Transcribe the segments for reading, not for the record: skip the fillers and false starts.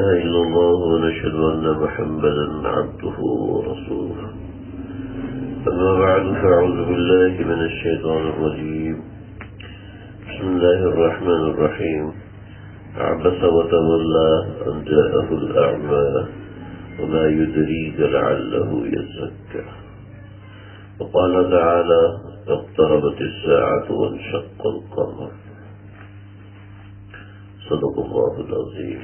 إلا الله ونشهد أن محمدا عبده ورسوله. أما بعد فأعوذ بالله من الشيطان الرجيم. بسم الله الرحمن الرحيم. عبس وتولى أن جاءه الأعمى وما يدريك لعله يزكى. وقال تعالى اقتربت الساعة وانشق القمر. صدق الله العظيم.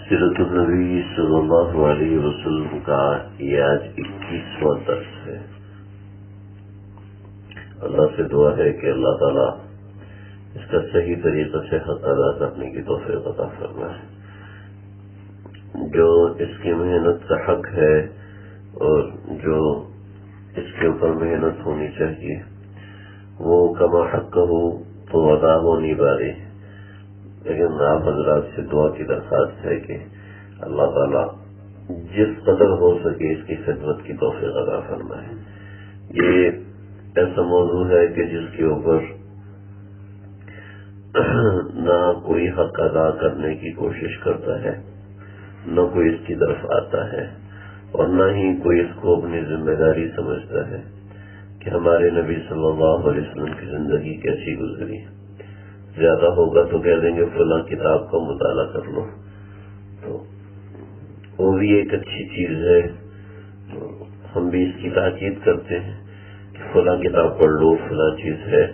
سیرت النبی صلی اللہ علیہ وسلم کا یہ آج 21واں درس ہے. اللہ سے دعا ہے کہ اللہ تعالیٰ اس کا صحیح طریقے سے حق ادا کرنے کی توفیق عطا فرمائے. جو اس کی محنت کا حق ہے اور جو اس کے اوپر محنت ہونی چاہیے وہ کما حق ہو تو ادا ہو نہیں پا رہی. لیکن آپ حضرات سے دعا کی درخواست ہے کہ اللہ تعالیٰ جس قدر ہو سکے اس کی خدمت کی توفیق عطا فرمائے. یہ ایسا موضوع ہے کہ جس کے اوپر نہ کوئی حق ادا کرنے کی کوشش کرتا ہے، نہ کوئی اس کی طرف آتا ہے، اور نہ ہی کوئی اس کو اپنی ذمہ داری سمجھتا ہے کہ ہمارے نبی صلی اللہ علیہ وسلم کی زندگی کیسی گزری. زیادہ ہوگا تو کہہ دیں گے فلاں کتاب کا مطالعہ کر لو، تو وہ بھی ایک اچھی چیز ہے. تو ہم بھی اس کی تاکید کرتے ہیں کہ فلاں کتاب پڑھ لو، فلاں چیز ہے.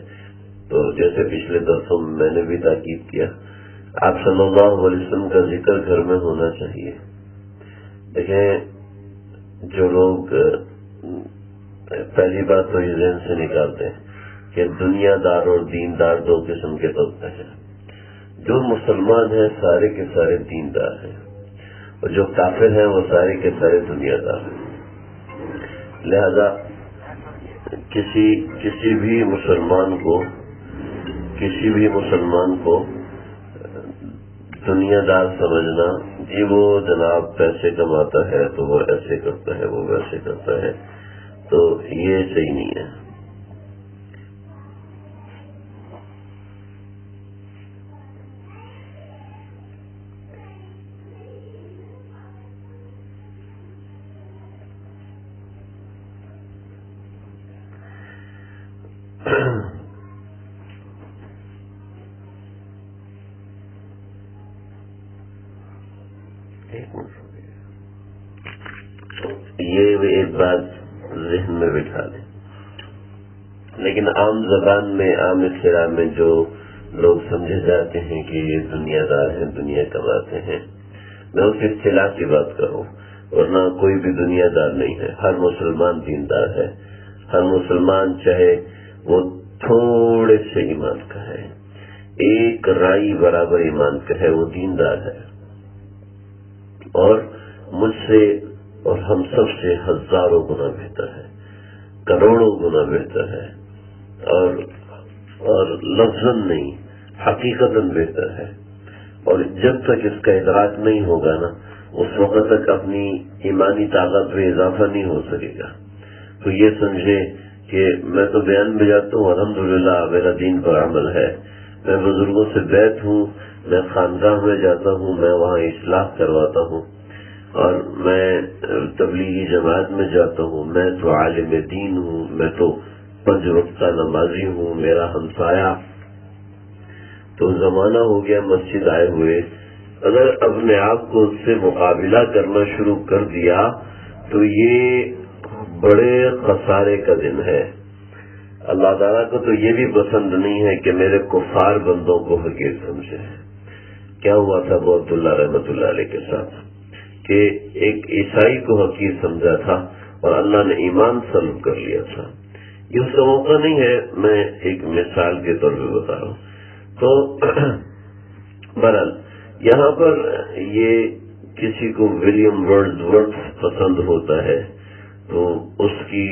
تو جیسے پچھلے درسوں میں میں نے بھی تاکید کیا، آپ صلی اللہ علیہ وسلم کا ذکر گھر میں ہونا چاہیے. دیکھیں، جو لوگ پہلی بات تو یہ ذہن سے نکالتے ہیں کہ دنیا دار اور دیندار دو قسم کے طبقے ہیں. جو مسلمان ہیں سارے کے سارے دیندار ہیں، اور جو کافر ہیں وہ سارے کے سارے دنیا دار ہیں. لہذا کسی بھی مسلمان کو دنیا دار سمجھنا، جی وہ جناب پیسے کماتا ہے تو وہ ایسے کرتا ہے، وہ ویسے کرتا ہے، تو یہ صحیح نہیں ہے. یہ ایک بات ذہن میں بٹھا لیں. لیکن عام زبان میں، عام اصطلاح میں جو لوگ سمجھے جاتے ہیں کہ یہ دنیا دار ہیں، دنیا کماتے ہیں، میں اس اصطلاح کی بات کروں، ورنہ کوئی بھی دنیا دار نہیں ہے. ہر مسلمان دیندار ہے. ہر مسلمان چاہے وہ تھوڑے سے ایمان کا ہے، ایک رائی برابر ایمان کا ہے، وہ دیندار ہے. اور مجھ سے اور ہم سب سے ہزاروں گنا بہتر ہے، کروڑوں گنا بہتر ہے، اور لفظاً نہیں حقیقتاً بہتر ہے. اور جب تک اس کا ادراک نہیں ہوگا نا، اس وقت تک اپنی ایمانی طاقت میں اضافہ نہیں ہو سکے گا. تو یہ سمجھے کہ میں تو بیان میں جاتا ہوں، الحمدللہ میرا دین پر عمل ہے، میں بزرگوں سے بیعت ہوں، میں خانقاہ میں جاتا ہوں، میں وہاں اصلاح کرواتا ہوں، اور میں تبلیغی جماعت میں جاتا ہوں، میں تو عالم دین ہوں، میں تو 5 وقتہ نمازی ہوں، میرا ہمسایہ. تو زمانہ ہو گیا مسجد آئے ہوئے، اگر اپنے آپ کو اس سے مقابلہ کرنا شروع کر دیا تو یہ بڑے خسارے کا دن ہے. اللہ تعالیٰ کو تو یہ بھی پسند نہیں ہے کہ میرے کفار بندوں کو حقیر سمجھے. کیا ہوا تھا ابو عبداللہ رحمۃ اللہ علیہ کے ساتھ کہ ایک عیسائی کو حقیر سمجھا تھا اور اللہ نے ایمان سلب کر لیا تھا. یہ اس کا موقع نہیں ہے، میں ایک مثال کے طور پہ بتا رہا ہوں. تو بہرحال یہاں پر یہ کسی کو ولیم ورڈزورتھ پسند ہوتا ہے تو اس کی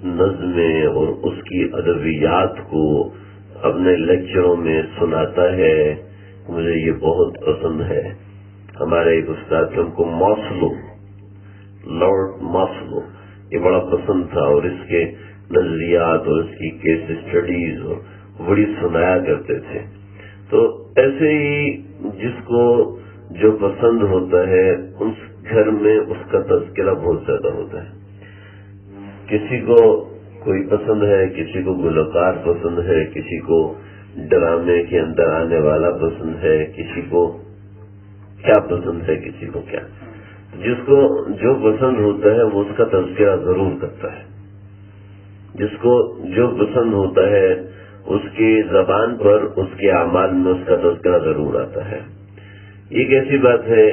نظمیں اور اس کی ادبیات کو اپنے لیکچروں میں سناتا ہے. مجھے یہ بہت پسند ہے. ہمارے ایک استاد تھے، ان کو لارڈ ماسلو یہ بڑا پسند تھا، اور اس کے نظریات اور اس کی کیس اسٹڈیز بڑی سنایا کرتے تھے. تو ایسے ہی جس کو جو پسند ہوتا ہے اس گھر میں اس کا تذکرہ بہت زیادہ ہوتا ہے. کسی کو کوئی پسند ہے، کسی کو گلوکار پسند ہے، کسی کو ڈرامے کے اندر آنے والا پسند ہے، کسی کو کیا پسند ہے، کسی کو کیا. جس کو جو پسند ہوتا ہے وہ اس کا تذکرہ ضرور کرتا ہے. جس کو جو پسند ہوتا ہے اس کی زبان پر، اس کے اعمال میں اس کا تذکرہ ضرور آتا ہے. ایک ایسی بات ہے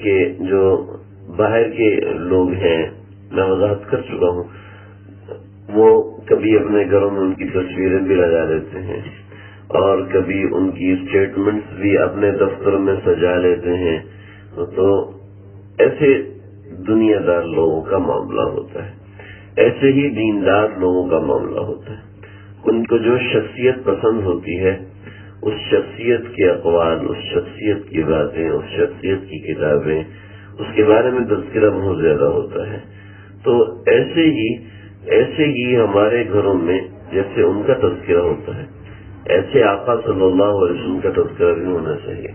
کہ جو باہر کے لوگ ہیں، میں وضاحت کر چکا ہوں، وہ کبھی اپنے گھروں میں ان کی تصویریں بھی لگا لیتے ہیں اور کبھی ان کی اسٹیٹمنٹس بھی اپنے دفتر میں سجا لیتے ہیں. تو ایسے دنیا دار لوگوں کا معاملہ ہوتا ہے. ایسے ہی دیندار لوگوں کا معاملہ ہوتا ہے. ان کو جو شخصیت پسند ہوتی ہے، اس شخصیت کے اقوال، اس شخصیت کی باتیں، اس شخصیت کی کتابیں، اس کے بارے میں تذکرہ بہت زیادہ ہوتا ہے. تو ایسے ہی ہمارے گھروں میں جیسے ان کا تذکرہ ہوتا ہے، ایسے آقا صلی اللہ علیہ وسلم کا تذکرہ بھی ہونا چاہیے.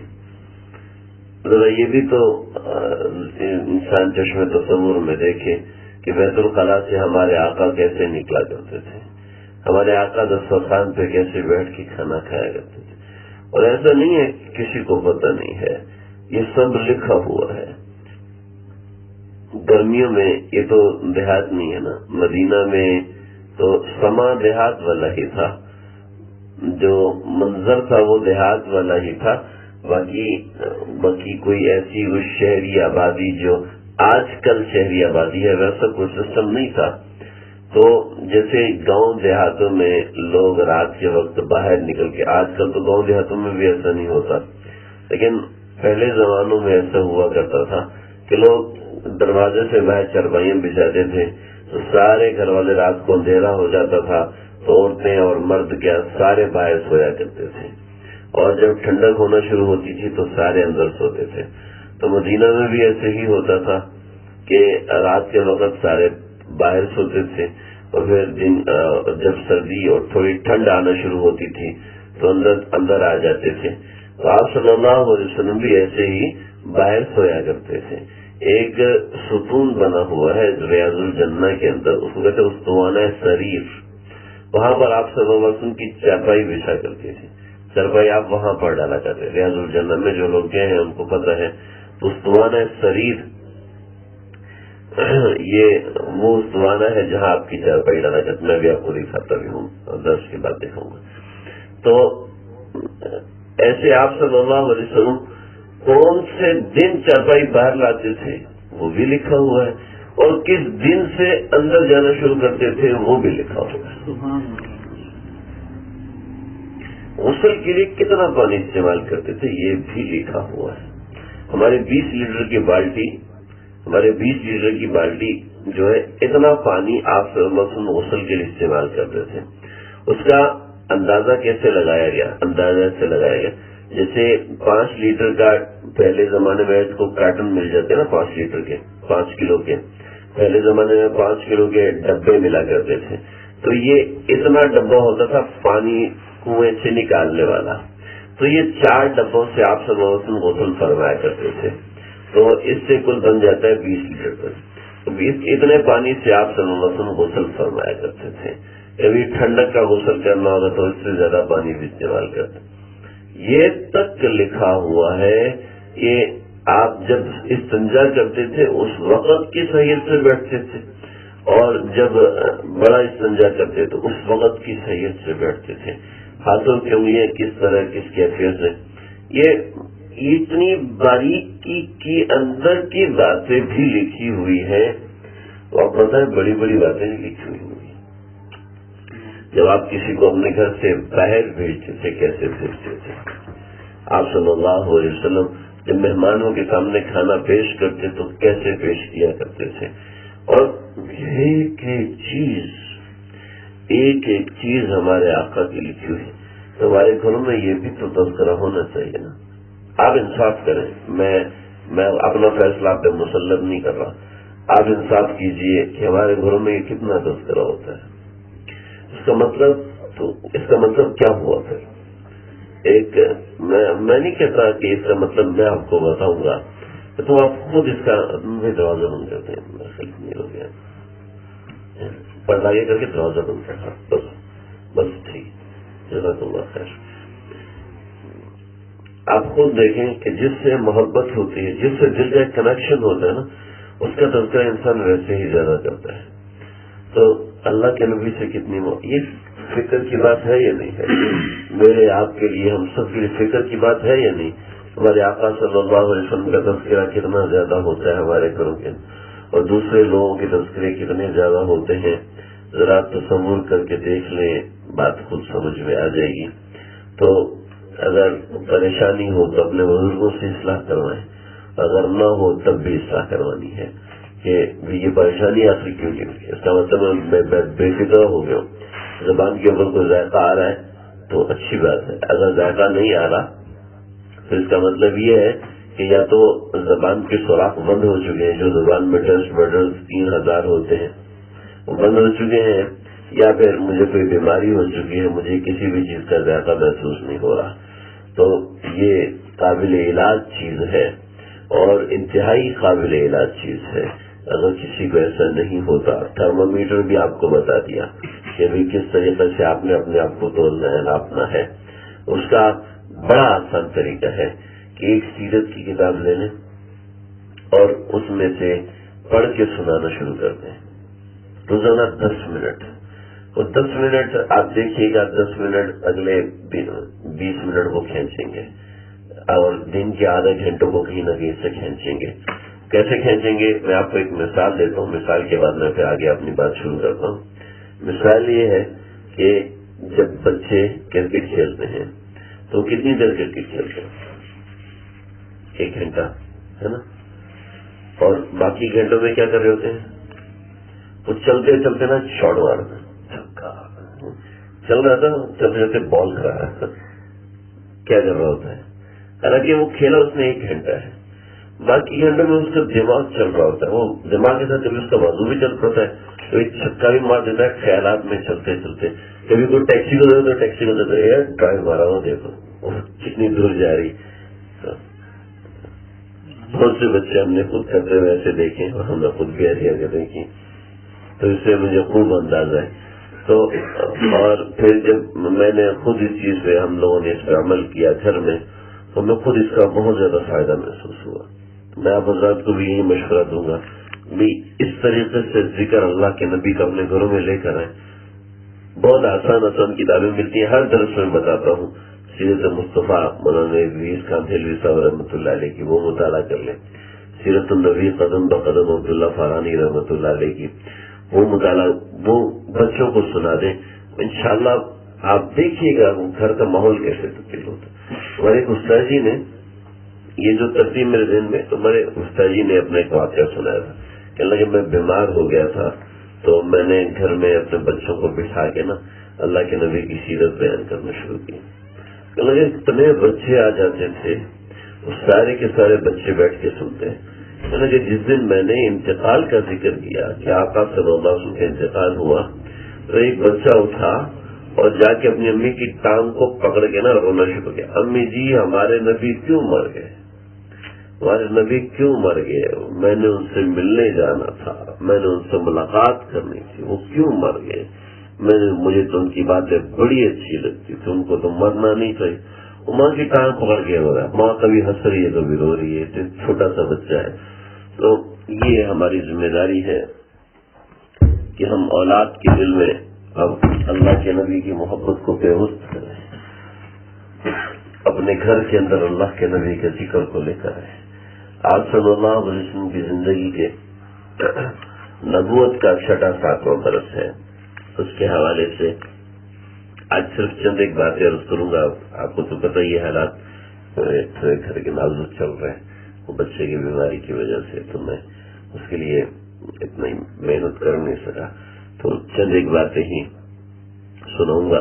ذرا یہ بھی تو انسان چشم تصور میں دیکھے کہ بیت الخلاء سے ہمارے آقا کیسے نکلا کرتے تھے، ہمارے آقا دسترخوان پہ کیسے بیٹھ کے کھانا کھایا کرتے تھے. اور ایسا نہیں ہے کسی کو پتہ نہیں ہے، یہ سب لکھا ہوا ہے. گرمیوں میں یہ تو دیہات نہیں ہے نا، مدینہ میں تو سما دیہات والا ہی تھا، جو منظر تھا وہ دیہات والا ہی تھا. باقی کوئی ایسی وہ شہری آبادی جو آج کل شہری آبادی ہے ویسا کوئی سسٹم نہیں تھا. تو جیسے گاؤں دیہاتوں میں لوگ رات کے وقت باہر نکل کے، آج کل تو گاؤں دیہاتوں میں بھی ایسا نہیں ہوتا، لیکن پہلے زمانوں میں ایسا ہوا کرتا تھا کہ لوگ دروازے سے باہر چرپائیاں بچھاتے تھے. تو سارے گھر والے رات کو اندھیرا ہو جاتا تھا تو عورتیں اور مرد کیا سارے باہر سویا کرتے تھے، اور جب ٹھنڈک ہونا شروع ہوتی تھی تو سارے اندر سوتے تھے. تو مدینہ میں بھی ایسے ہی ہوتا تھا کہ رات کے وقت سارے باہر سوتے تھے، اور پھر جب سردی اور تھوڑی ٹھنڈ آنا شروع ہوتی تھی تو اندر آ جاتے تھے. تو آپ صلی اللہ علیہ وسلم بھی ایسے ہی باہر سویا کرتے تھے. ایک ستون بنا ہوا ہے ریاض الجنہ کے اندر، اس کو کہتے ہیں استوانہ سریف. وہاں پر آپ صلی اللہ علیہ وسلم کی چارپائی بچھا کرتی تھی. چارپائی آپ وہاں پر ڈالا کرتے. ریاض الجنہ میں جو لوگ گئے ہیں ان کو پتہ ہے. تو استوانہ سریف یہ وہ استوانہ ہے جہاں آپ کی چارپائی ڈالا کرتے. میں بھی آپ کو دکھاتا بھی ہوں، درس کے بعد دکھاؤں گا. تو ایسے آپ صلی اللہ علیہ وسلم کون سے دن چارپائی باہر لاتے تھے وہ بھی لکھا ہوا ہے، اور کس دن سے اندر جانا شروع کرتے تھے وہ بھی لکھا ہوا ہے. غسل کے لیے کتنا پانی استعمال کرتے تھے یہ بھی لکھا ہوا ہے. ہمارے 20 لیٹر کی بالٹی جو ہے اتنا پانی آپ صلی اللہ علیہ وسلم غسل کے لیے استعمال کرتے تھے. اس کا اندازہ کیسے لگایا گیا؟ جیسے 5 لیٹر کا پہلے زمانے میں کو کارٹن مل جاتے نا 5 لیٹر کے، 5 کلو کے. پہلے زمانے میں 5 کلو کے ڈبے ملا کرتے تھے. تو یہ اتنا ڈبہ ہوتا تھا پانی کنویں سے نکالنے والا. تو یہ 4 ڈبوں سے آپ صلی اللہ علیہ وسلم غسل فرمایا کرتے تھے. تو اس سے کل بن جاتا ہے 20 لیٹر پر. تو اتنے پانی سے آپ صلی اللہ علیہ وسلم غسل فرمایا کرتے تھے. کبھی ٹھنڈک کا غسل کرنا ہوگا تو اس سے زیادہ پانی بھی استعمال کرتے. یہ تک لکھا ہوا ہے کہ آپ جب استنجا کرتے تھے اس وقت کی صحیح سے بیٹھتے تھے، اور جب بڑا استنجا کرتے تو اس وقت کی صحیح سے بیٹھتے تھے. ہاتھوں کی انگلیاں کس طرح، کس کیفیت سے، یہ اتنی باریکی کی اندر کی باتیں بھی لکھی ہوئی ہیں. اور پتہ ہے بڑی بڑی باتیں لکھی ہوئی ہیں. جب آپ کسی کو اپنے گھر سے باہر بھیجتے تھے کیسے بھیجتے تھے؟ آپ صلی اللہ علیہ وسلم جب مہمانوں کے سامنے کھانا پیش کرتے تو کیسے پیش کیا کرتے تھے؟ اور ایک ایک چیز ہمارے آقا کی لکھی ہوئی. تو ہمارے گھروں میں یہ بھی تو تذکرہ ہونا چاہیے نا. آپ انصاف کریں، میں اپنا فیصلہ آپ پہ مسلط نہیں کر رہا. آپ انصاف کیجئے کہ ہمارے گھروں میں یہ کتنا تذکرہ ہوتا ہے. اس کا مطلب کیا ہوا پھر؟ ایک میں نہیں کہتا کہ اس کا مطلب میں آپ کو بتاؤں گا تو آپ خود اس کا دروازہ بند کرتے ہیں، ہو گیا پردہ آگے کر کے دروازہ بند کرتا، بس ٹھیک، جزاک اللہ خیر۔ آپ خود دیکھیں کہ جس سے محبت ہوتی ہے، جس سے دل کا ایک کنیکشن ہوتا ہے نا، اس کا تذکرہ انسان ویسے ہی زیادہ کرتا ہے۔ تو اللہ کے نبی سے کتنی یہ فکر کی بات ہے یا نہیں ہے؟ میرے آپ کے لیے، ہم سب کے لیے فکر کی بات ہے یا نہیں؟ ہمارے آقا صلی اللہ علیہ وسلم کا تذکرہ کتنا زیادہ ہوتا ہے ہمارے گھروں کے، اور دوسرے لوگوں کے تذکرے کتنے زیادہ ہوتے ہیں، ذرا تصور کر کے دیکھ لیں، بات خود سمجھ میں آ جائے گی۔ تو اگر پریشانی ہو تو اپنے بزرگوں سے اصلاح کروائیں، اگر نہ ہو تب بھی اصلاح کروانی ہے کہ یہ پریشانی آخر کیوں نہیں ہوئی۔ اس کا مطلب میں بے فکر ہو گیا ہوں۔ زبان کے اوپر کوئی ذائقہ آ رہا ہے تو اچھی بات ہے، اگر ذائقہ نہیں آ رہا تو اس کا مطلب یہ ہے کہ یا تو زبان کے سوراخ بند ہو چکے ہیں، جو زبان میں ٹیسٹ بٹرز 3000 ہوتے ہیں وہ بند ہو چکے ہیں، یا پھر مجھے کوئی بیماری ہو چکی ہے، مجھے کسی بھی چیز کا ذائقہ محسوس نہیں ہو رہا۔ تو یہ قابل علاج چیز ہے اور انتہائی قابل علاج چیز ہے۔ اگر کسی کو ایسا نہیں ہوتا، تھرمامیٹر بھی آپ کو بتا دیا کہ بھی کس طریقے سے آپ نے اپنے آپ کو تولنا ہے، ناپنا ہے۔ اس کا بڑا آسان طریقہ ہے کہ ایک سیرت کی کتاب لے لیں اور اس میں سے پڑھ کے سنانا شروع کر دیں، روزانہ 10 منٹ۔ اور 10 منٹ آپ دیکھیے گا، 10 منٹ اگلے 20 منٹ کو کھینچیں گے، اور دن کے آدھے گھنٹوں کو کہیں نہ کہیں سے کھینچیں گے۔ کیسے کھینچیں گے؟ میں آپ کو ایک مثال دیتا ہوں، مثال کے بعد میں پھر آگے اپنی بات شروع کرتا ہوں۔ مثال یہ ہے کہ جب بچے کرکٹ کھیلتے ہیں تو کتنی دیر کرکٹ کھیلتے ہیں؟ 1 گھنٹہ، ہے نا؟ اور باقی گھنٹوں میں کیا کر رہے ہوتے ہیں؟ وہ چلتے چلتے نا شاٹ مارنا، چھکا چل رہا تھا، چلتے چلتے بال کر رہا ہے، کیا کر رہا ہوتا ہے؟ حالانکہ وہ کھیلا اس نے 1 گھنٹہ ہے، باقی گھنٹوں میں اس کا دماغ چل رہا ہوتا ہے، وہ دماغ کے ساتھ کبھی اس کا موضوع بھی چل پڑتا ہے، کبھی چھکا بھی مار دیتا ہے خیالات میں چلتے چلتے، کبھی کوئی ٹیکسی کو دے تو ٹیکسی کو دیتا ہے، یار ڈرائیو مارا ہو دیکھو کتنی دور جا رہی۔ بہت سے بچے ہم نے خود کرتے ہوئے ایسے دیکھے اور ہم نے خود بھی ایسی حرکتیں دیکھی، تو اس سے مجھے خوب اندازہ ہے۔ تو اور پھر جب میں نے خود اس چیز پہ، ہم لوگوں نے اس پہ عمل کیا گھر میں، تو میں خود اس کا بہت زیادہ فائدہ محسوس ہوا۔ میں آپ حضرات کو بھی یہی مشورہ دوں گا بھی اس طریقے سے ذکر اللہ کے نبی کا اپنے گھروں میں لے کر آئیں۔ بہت آسان آسان کتابیں ملتی ہیں، ہر درس میں بتاتا ہوں، سیرت مصطفیٰ مولانا ادریس خان دہلوی صاحب رحمۃ اللہ علیہ کی، وہ مطالعہ کر لیں۔ سیرت النبی قدم بقدم عبداللہ فارانی رحمۃ اللہ علیہ کی، وہ مطالعہ وہ بچوں کو سنا دیں، انشاءاللہ آپ دیکھیے گا گھر کا ماحول کیسے تبدیل ہوتا ہے۔ ہمارے ایک استاد جی نے، یہ جو ترتیب میرے ذہن میں، تو ہمارے استاد جی نے اپنا ایک واقعہ سنایا تھا کہ اللہ، جب میں بیمار ہو گیا تھا تو میں نے گھر میں اپنے بچوں کو بٹھا کے نا اللہ کے نبی کی سیرت بیان کرنا شروع کی۔ اللہ، اتنے بچے آ جاتے تھے، وہ سارے کے سارے بچے بیٹھ کے سنتے ہیں۔ کہ جس دن میں نے انتقال کا ذکر کیا کہ آقا صلی اللہ علیہ وسلم کا انتقال ہوا، تو ایک بچہ اٹھا اور جا کے اپنی امی کی ٹانگ کو پکڑ کے نا رونا شروع کیا، امی جی ہمارے نبی کیوں مر گئے، ہمارے نبی کیوں مر گئے، میں نے ان سے ملنے جانا تھا، میں نے ان سے ملاقات کرنی تھی، وہ کیوں مر گئے، مجھے تو ان کی باتیں بڑی اچھی لگتی تھی، ان کو تو مرنا نہیں چاہیے۔ وہ ماں کی ٹانگ پکڑ کے ہو رہا ہے، ماں کبھی ہنس رہی ہے کبھی رو رہی ہے، چھوٹا سا بچہ ہے۔ تو یہ ہماری ذمہ داری ہے کہ ہم اولاد کے دل میں اب اللہ کے نبی کی محبت کو پیوست کریں، اپنے گھر کے اندر اللہ کے نبی کے ذکر کو لے کر آئیں۔ آپ صلی اللہ علیہ وسلم کی زندگی کے نبوت کا 6واں برس ہے، اس کے حوالے سے آج صرف چند ایک باتیں عرض کروں گا۔ آپ کو تو پتہ ہی ہے حالات گھر کے نازک چل رہے ہیں، وہ بچے کی بیماری کی وجہ سے، تو میں اس کے لیے اتنا ہی محنت کر نہیں سکا، تو چند ایک باتیں ہی سناؤں گا۔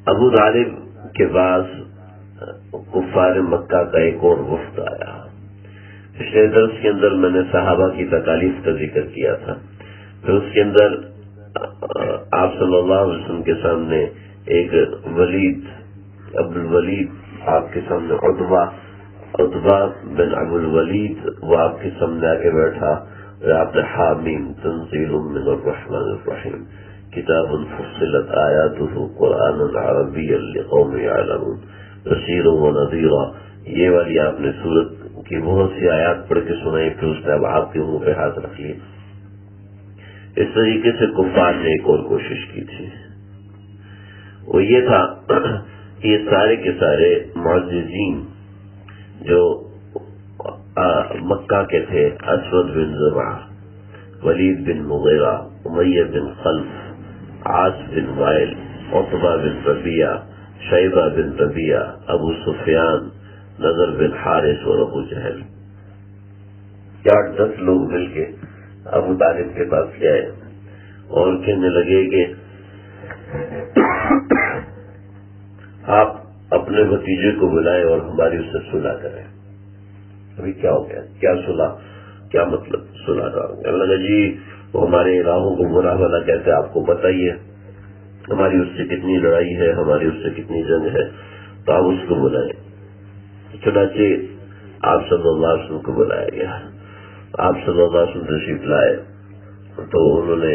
ابو طالب کے بعد کفار مکہ کا ایک اور وفد آیا۔ پچھلے درس کے اندر میں نے صحابہ کی تکالیف کا ذکر کیا تھا، پھر اس کے اندر آپ صلی اللہ علیہ وسلم کے سامنے ایک ولید ابوالولید آپ کے سامنے عتبہ بن ابوالولید وہ آپ کے سامنے آ کے بیٹھا، آپ نے حامیم تنزیل من الرحمن الرحیم کتاب فصلت آیاتہ قرآنا عربیا لقوم یعلمون بشیرا ونذیرا، یہ والی آپ نے سورت کی بہت سی آیات پڑھ کے سنائی، پھر اس نے اب آپ کے منہ پہ ہاتھ رکھ لیے۔ اس طریقے سے کفار نے ایک اور کوشش کی تھی، وہ یہ تھا کہ یہ سارے کے سارے معززین جو مکہ کے تھے، اسود بن زرعہ، ولید بن مغیرہ، امیہ بن خلف، عاص بن وائل، عتبہ بن ربیعہ، شیبہ بن ربیعہ، ابو سفیان، نضر بن حارث اور ابو جہل، 8-10 لوگ مل کے ابو طالب کے پاس گئے اور کہنے لگے کہ آپ اپنے بھتیجے کو بلائیں اور ہماری اس سے صلح کریں۔ ابھی کیا ہو گیا؟ کیا صلح؟ کیا مطلب صلح کا؟ کہنے لگا جی وہ ہمارے الہوں کو برا بھلا کہتے، آپ کو پتہ ہی ہے ہماری اس سے کتنی لڑائی ہے، ہماری اس سے کتنی جنگ ہے، تو آپ اس کو بلائیں۔ چنانچہ آپ صلی اللہ علیہ وسلم کو بلایا گیا، آپ صلی اللہ علیہ وسلم تشریف لائے تو انہوں نے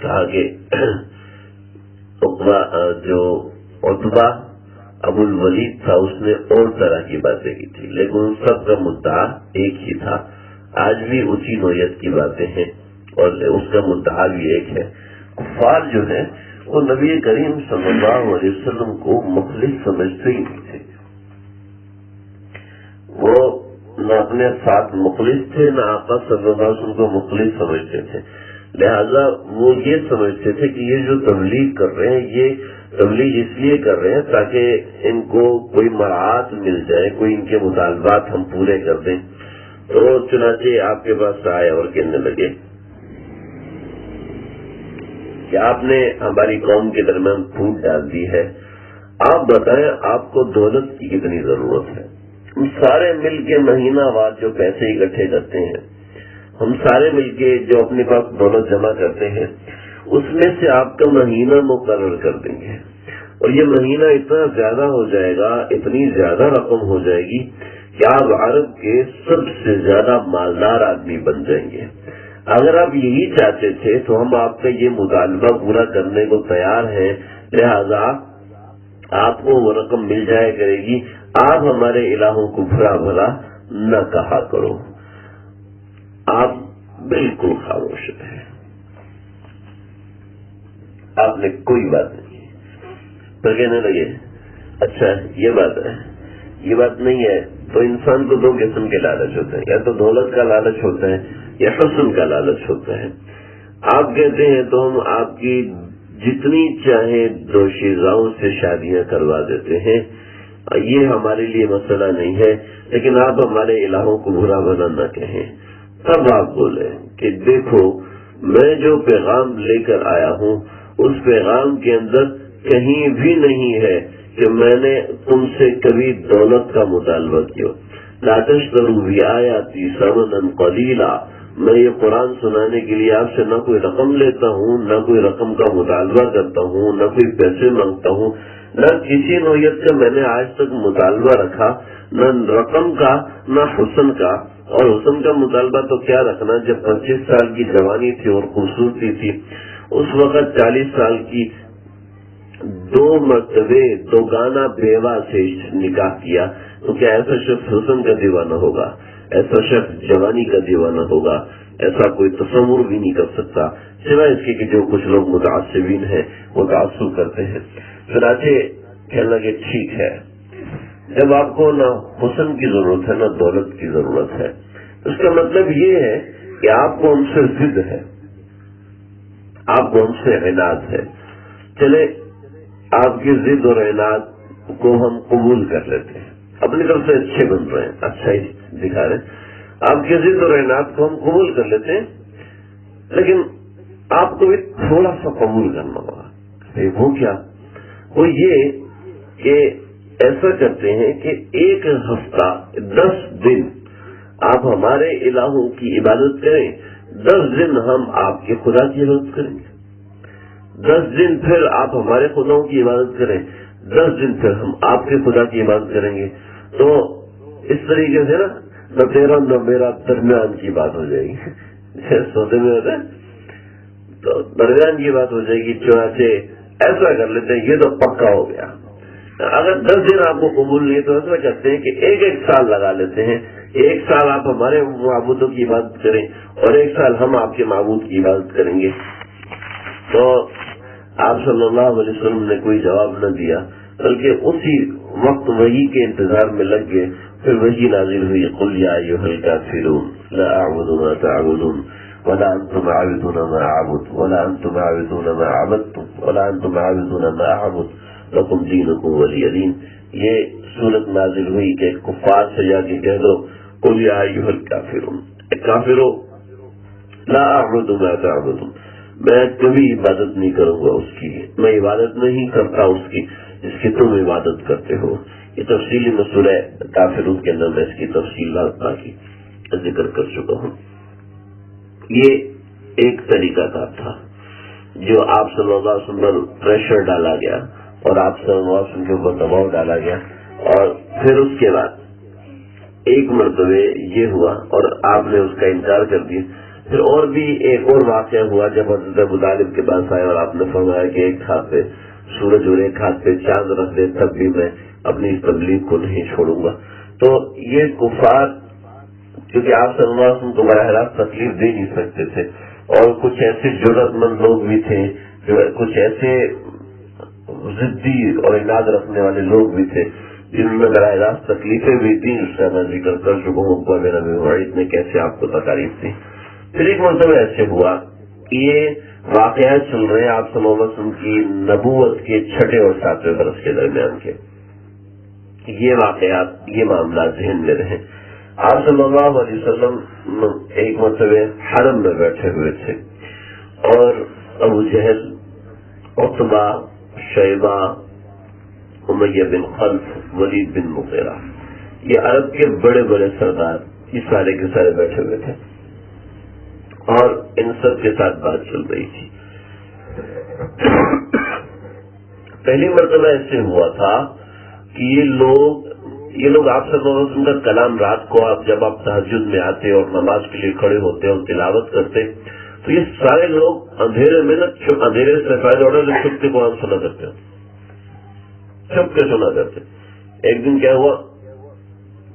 کہا کہ جو عتبہ ابوالولید تھا اس نے اور طرح کی باتیں کی تھی، لیکن ان سب کا مدعا ایک ہی تھا۔ آج بھی اسی نوعیت کی باتیں ہیں اور اس کا مدعا بھی ایک ہے۔ کفار جو ہے وہ نبی کریم صلی اللہ علیہ وسلم کو مخلص سمجھتے ہی نہیں تھے، وہ نہ اپنے ساتھ مخلص تھے، نہ آقا صلی اللہ علیہ وسلم کو مخلص سمجھتے تھے، لہذا وہ یہ سمجھتے تھے کہ یہ جو تبلیغ کر رہے ہیں یہ تبلیغ اس لیے کر رہے ہیں تاکہ ان کو کوئی مراعات مل جائے، کوئی ان کے مطالبات ہم پورے کر دیں۔ تو چنانچہ آپ کے پاس آئے اور کہنے لگے کہ آپ نے ہماری قوم کے درمیان پھوٹ ڈال دی ہے، آپ بتائیں آپ کو دولت کی کتنی ضرورت ہے؟ ہم سارے مل کے مہینہ وار جو پیسے اکٹھے کرتے ہیں، ہم سارے مل کے جو اپنے پاس دولت جمع کرتے ہیں، اس میں سے آپ کا مہینہ مقرر کر دیں گے، اور یہ مہینہ اتنا زیادہ ہو جائے گا، اتنی زیادہ رقم ہو جائے گی کہ آپ عرب کے سب سے زیادہ مالدار آدمی بن جائیں گے۔ اگر آپ یہی چاہتے تھے تو ہم آپ کا یہ مطالبہ پورا کرنے کو تیار ہیں، لہذا آپ کو وہ رقم مل جائے کرے گی، آپ ہمارے الہوں کو برا بھلا نہ کہا کرو۔ آپ بالکل خاموش رہے، آپ نے کوئی بات نہیں کی۔ پھر کہنے لگے اچھا یہ بات ہے، یہ بات نہیں ہے تو انسان کو 2 قسم کے لالچ ہوتے ہیں، یا تو دولت کا لالچ ہوتا ہے یا حسن کا لالچ ہوتا ہے۔ آپ کہتے ہیں تو ہم آپ کی جتنی چاہیں دوشیزاؤں سے شادیاں کروا دیتے ہیں، یہ ہمارے لیے مسئلہ نہیں ہے، لیکن آپ ہمارے الہوں کو برا بھلا نہ کہیں۔ تب آپ بولے کہ دیکھو میں جو پیغام لے کر آیا ہوں اس پیغام کے اندر کہیں بھی نہیں ہے کہ میں نے تم سے کبھی دولت کا مطالبہ کیا۔ لا تشتروا بآیاتی ثمنا قلیلا، میں یہ قرآن سنانے کے لیے آپ سے نہ کوئی رقم لیتا ہوں، نہ کوئی رقم کا مطالبہ کرتا ہوں، نہ کوئی پیسے مانگتا ہوں، نہ کسی نوعیت کا میں نے آج تک مطالبہ رکھا، نہ رقم کا نہ حسن کا۔ اور حسن کا مطالبہ تو کیا رکھنا، جب 25 سال کی جوانی تھی اور خوبصورتی تھی، اس وقت 40 سال کی 2 مرتبے دوگانہ بیوہ سے نکاح کیا، تو کیا ایسا شخص حسن کا دیوانہ ہوگا؟ ایسا شخص جوانی کا دیوانہ ہوگا؟ ایسا کوئی تصور بھی نہیں کر سکتا، سوائے اس کے کہ جو کچھ لوگ متعصبین ہیں وہ تعصب کرتے ہیں۔ چنانچہ کہنے لگے ٹھیک ہے، جب آپ کو نہ حسن کی ضرورت ہے نہ دولت کی ضرورت ہے، اس کا مطلب یہ ہے کہ آپ کو ہم سے ضد ہے، آپ کو ہم سے عناد ہے۔ چلے آپ کی ضد اور عناد کو ہم قبول کر لیتے ہیں، اپنی طرف سے اچھے بن رہے ہیں، اچھا ہی دکھا رہے ہیں، آپ کی ضد اور عناد کو ہم قبول کر لیتے ہیں، لیکن آپ کو بھی تھوڑا سا قبول کرنا ہوگا۔ وہ کیا؟ وہ یہ کہ ایسا کرتے ہیں کہ 1 ہفتہ 10 دن آپ ہمارے الہوں کی عبادت کریں، 10 دن ہم آپ کے خدا کی عبادت کریں گے، 10 دن پھر آپ ہمارے خداؤں کی عبادت کریں، 10 دن پھر ہم آپ کے خدا کی عبادت کریں گے. تو اس طریقے سے نا نہ تیرا نہ میرا درمیان کی بات ہو جائے گی. سوتے میں ہوتا ہے تو درمیان کی بات ہو جائے گی. چنانچہ ایسا کر لیتے ہیں, یہ تو پکا ہو گیا. اگر 10 دن آپ کو قبول نہیں تو ایسا کرتے ہیں کہ ایک سال لگا لیتے ہیں. 1 سال آپ ہمارے معبودوں کی عبادت کریں اور 1 سال ہم آپ کے معبود کی عبادت کریں گے. تو آپ صلی اللہ علیہ وسلم نے کوئی جواب نہ دیا, بلکہ اسی وقت وحی کے انتظار میں لگ گئے. پھر وحی نازل ہوئی, قل یا ایھا الکافرون لا اعبد ما تعبدون ولا انتم عابدون ما اعبد ولا انتم عابدون ما عبدتم ولا انتم عابدون ما اعبد لکم دینکم ولی دین. یہ سورت نازل ہوئی کہ کفار سے جا کے کہہ دو, قل یا ایھا الکافرون, کافرو لا اعبد ما تعبدون, میں کبھی عبادت نہیں کروں گا اس کی, میں عبادت نہیں کرتا اس کی جس کی تم عبادت کرتے ہو. یہ تفصیلی مسئلہ ہے کافرون کے اندر, میں اس کی تفصیلات باقی ذکر کر چکا ہوں. یہ ایک طریقہ کار تھا جو آپ صلی اللہ علیہ وسلم پر پریشر ڈالا گیا اور آپ صلی اللہ علیہ وسلم کے اوپر دباؤ ڈالا گیا. اور پھر اس کے بعد ایک مرتبہ یہ ہوا اور آپ نے اس کا انکار کر دیا. پھر اور بھی ایک اور واقعہ ہوا جب حضرت ابو طالب کے پاس آئے اور آپ نے فرمایا کہ ایک ہاتھ پہ سورج اور ایک ہاتھ پہ چاند رکھ دے تب بھی میں اپنی اس تبلیغ کو نہیں چھوڑوں گا. تو یہ کفار کیونکہ آپ صلی اللہ علیہ وسلم کو براہ راست تکلیف دے نہیں سکتے تھے, اور کچھ ایسے جرأت مند لوگ بھی تھے, جو کچھ ایسے ضدی اور اناد رکھنے والے لوگ بھی تھے جن میں براہ راست تکلیفیں بھی تھیں, اس کا میں ذکر کر چکا ہوں. میرا نبی نے کیسے آپ کو تکالیف دی. پھر ایک مرتبہ ایسے ہوا کہ یہ واقعات چل رہے ہیں آپ صلی اللہ علیہ وسلم کی نبوت کے 6 اور 7 برس کے درمیان کے. یہ واقعات, یہ معاملات ذہن میں رہے. آپ صلی اللہ علیہ وسلم ایک مرتبہ حرم میں بیٹھے ہوئے تھے اور ابو جہل, عتبہ, شیبہ, امیہ بن خلف, ولید بن مغیرہ, یہ عرب کے بڑے بڑے سردار, یہ سارے کے سارے بیٹھے ہوئے تھے اور ان سب کے ساتھ بات چل رہی تھی. پہلی مرتبہ ایسے ہوا تھا کہ یہ لوگ آپ صلی اللہ علیہ وسلم کا کلام رات کو جب آپ تہجد میں آتے اور نماز کے لیے کھڑے ہوتے اور تلاوت کرتے تو یہ سارے لوگ اندھیرے میں اندھیرے سے فائدہ اٹھا کے چھپ کے قرآن سنا کرتے, چھپ کے سنا کرتے. ایک دن کیا ہوا,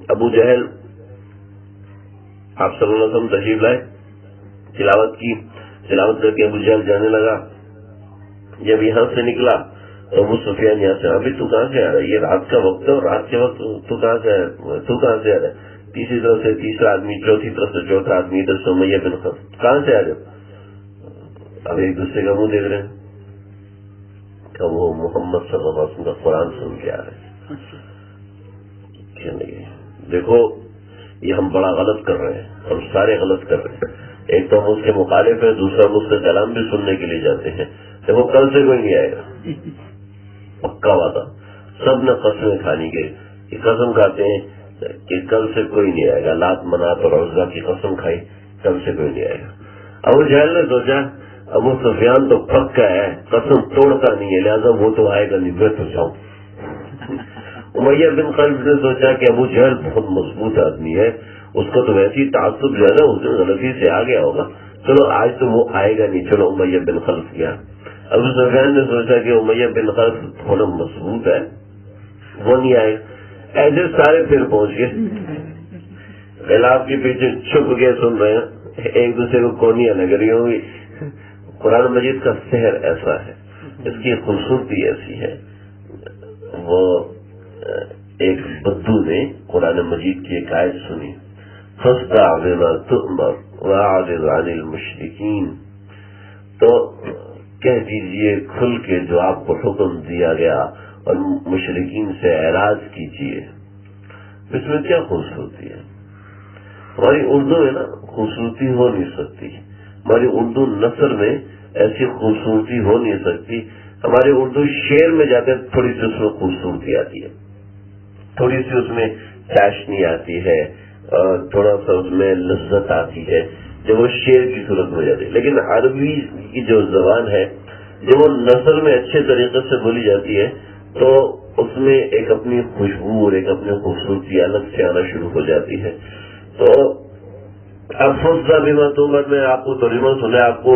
ابو جہل آپ صلی اللہ علیہ وسلم تشریف لائے, تلاوت کی, تلاوت کر کے ابو جہل جانے لگا. جب یہاں سے نکلا تو ابو سفیان یہاں سے, ابھی تو کہاں سے آ رہا ہے, یہ رات کا وقت ہے اور رات کے وقت تو کہاں سے آ رہا ہے. تیسری طرف سے تیسرا آدمی, چوتھی طرف سے چوتھا آدمی, ادھر سے امیہ بن خلف, کہاں سے آ رہے ہو؟ اب ایک دوسرے کا منہ دیکھ رہے ہیں کہ وہ محمد صلی اللہ علیہ وسلم کا قرآن سن کے آ رہے ہیں. دیکھو یہ ہم بڑا غلط کر رہے ہیں, ہم سارے غلط کر رہے ہیں. ایک تو ہم اس کے مخالف ہیں, دوسرا ہم اس کا کلام بھی سننے کے لیے جاتے ہیں. دیکھو کل سے کوئی نہیں آئے گا, پکا وعدہ. سب نے قسمیں کھانی کے قسم کھاتے ہیں کہ کل سے کوئی نہیں آئے گا. لات منات اور عزا کی قسم کھائی, کل سے کوئی نہیں آئے گا. ابو جہل نے سوچا ابو سفیان تو پکا ہے, قسم توڑتا نہیں ہے, لہٰذا وہ تو آئے گا نہیں, میں تو جاؤں. امیہ بن خلف نے سوچا کہ ابو جہل بہت مضبوط آدمی ہے, اس کو تو ویسی تعصب جو ہے نا اس غلطی سے آ گیا ہوگا, چلو آج تو وہ آئے گا نہیں, چلو امیہ بن خلف گیا. ابو سفیان نے سوچا کہ امیہ بن خلف تھوڑا مضبوط ہے, وہ نہیں آئے. ایسے سارے پھر پہنچ گئے, خلاف کے پیچھے چھپ کے سن رہے ہیں, ایک دوسرے کو کونیاں لگ رہی ہوں گی. قرآن مجید کا سحر ایسا ہے, اس کی خوبصورتی ایسی ہے. وہ ایک بدو نے قرآن مجید کی ایک آیت سنی, فاصدع بما تؤمر واعرض عن المشرکین, تو کہہ دیجئے کھل کے جو آپ کو حکم دیا گیا اور مشرکین سے اعراض کیجئے. اس میں کیا خوبصورتی ہے؟ ہماری اردو میں نا خوبصورتی ہو نہیں سکتی, ہماری اردو نثر میں ایسی خوبصورتی ہو نہیں سکتی. ہمارے اردو شعر میں جاتے تھوڑی سی اس میں خوبصورتی آتی ہے, تھوڑی سی اس میں چاشنی آتی ہے, تھوڑا سا اس میں لذت آتی ہے جب وہ شعر کی صورت میں جاتی ہے. لیکن عربی کی جو زبان ہے جب وہ نثر میں اچھے طریقے سے بولی جاتی ہے تو اس میں ایک اپنی خوشبو اور ایک اپنی خوبصورتی الگ سے آنا شروع ہو جاتی ہے. تو افسوس بما تؤمر میں آپ کو ترجمہ سنا، آپ کو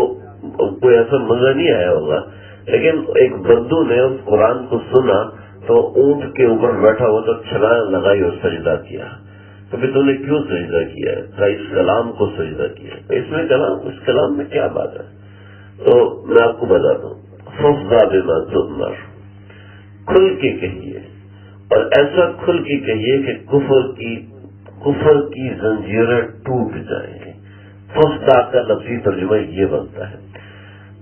کوئی ایسا مزہ نہیں آیا ہوگا، لیکن ایک بدو نے اس قرآن کو سنا تو اونٹ کے اوپر بیٹھا ہوا تو چھلانگ لگائی اور سجدہ کیا. تو پھر تو نے کیوں سجدہ کیا ہے؟ اس کلام کو سجدہ کیا. اس کلام میں کیا بات ہے؟ تو میں آپ کو بتاتا ہوں. فصدع بما تؤمر، کھل کے کہیے، اور ایسا کھل کے کہیے کہ کفر کی زنجیریں ٹوٹ جائیں. فصدع کا لفظی ترجمہ یہ بنتا ہے،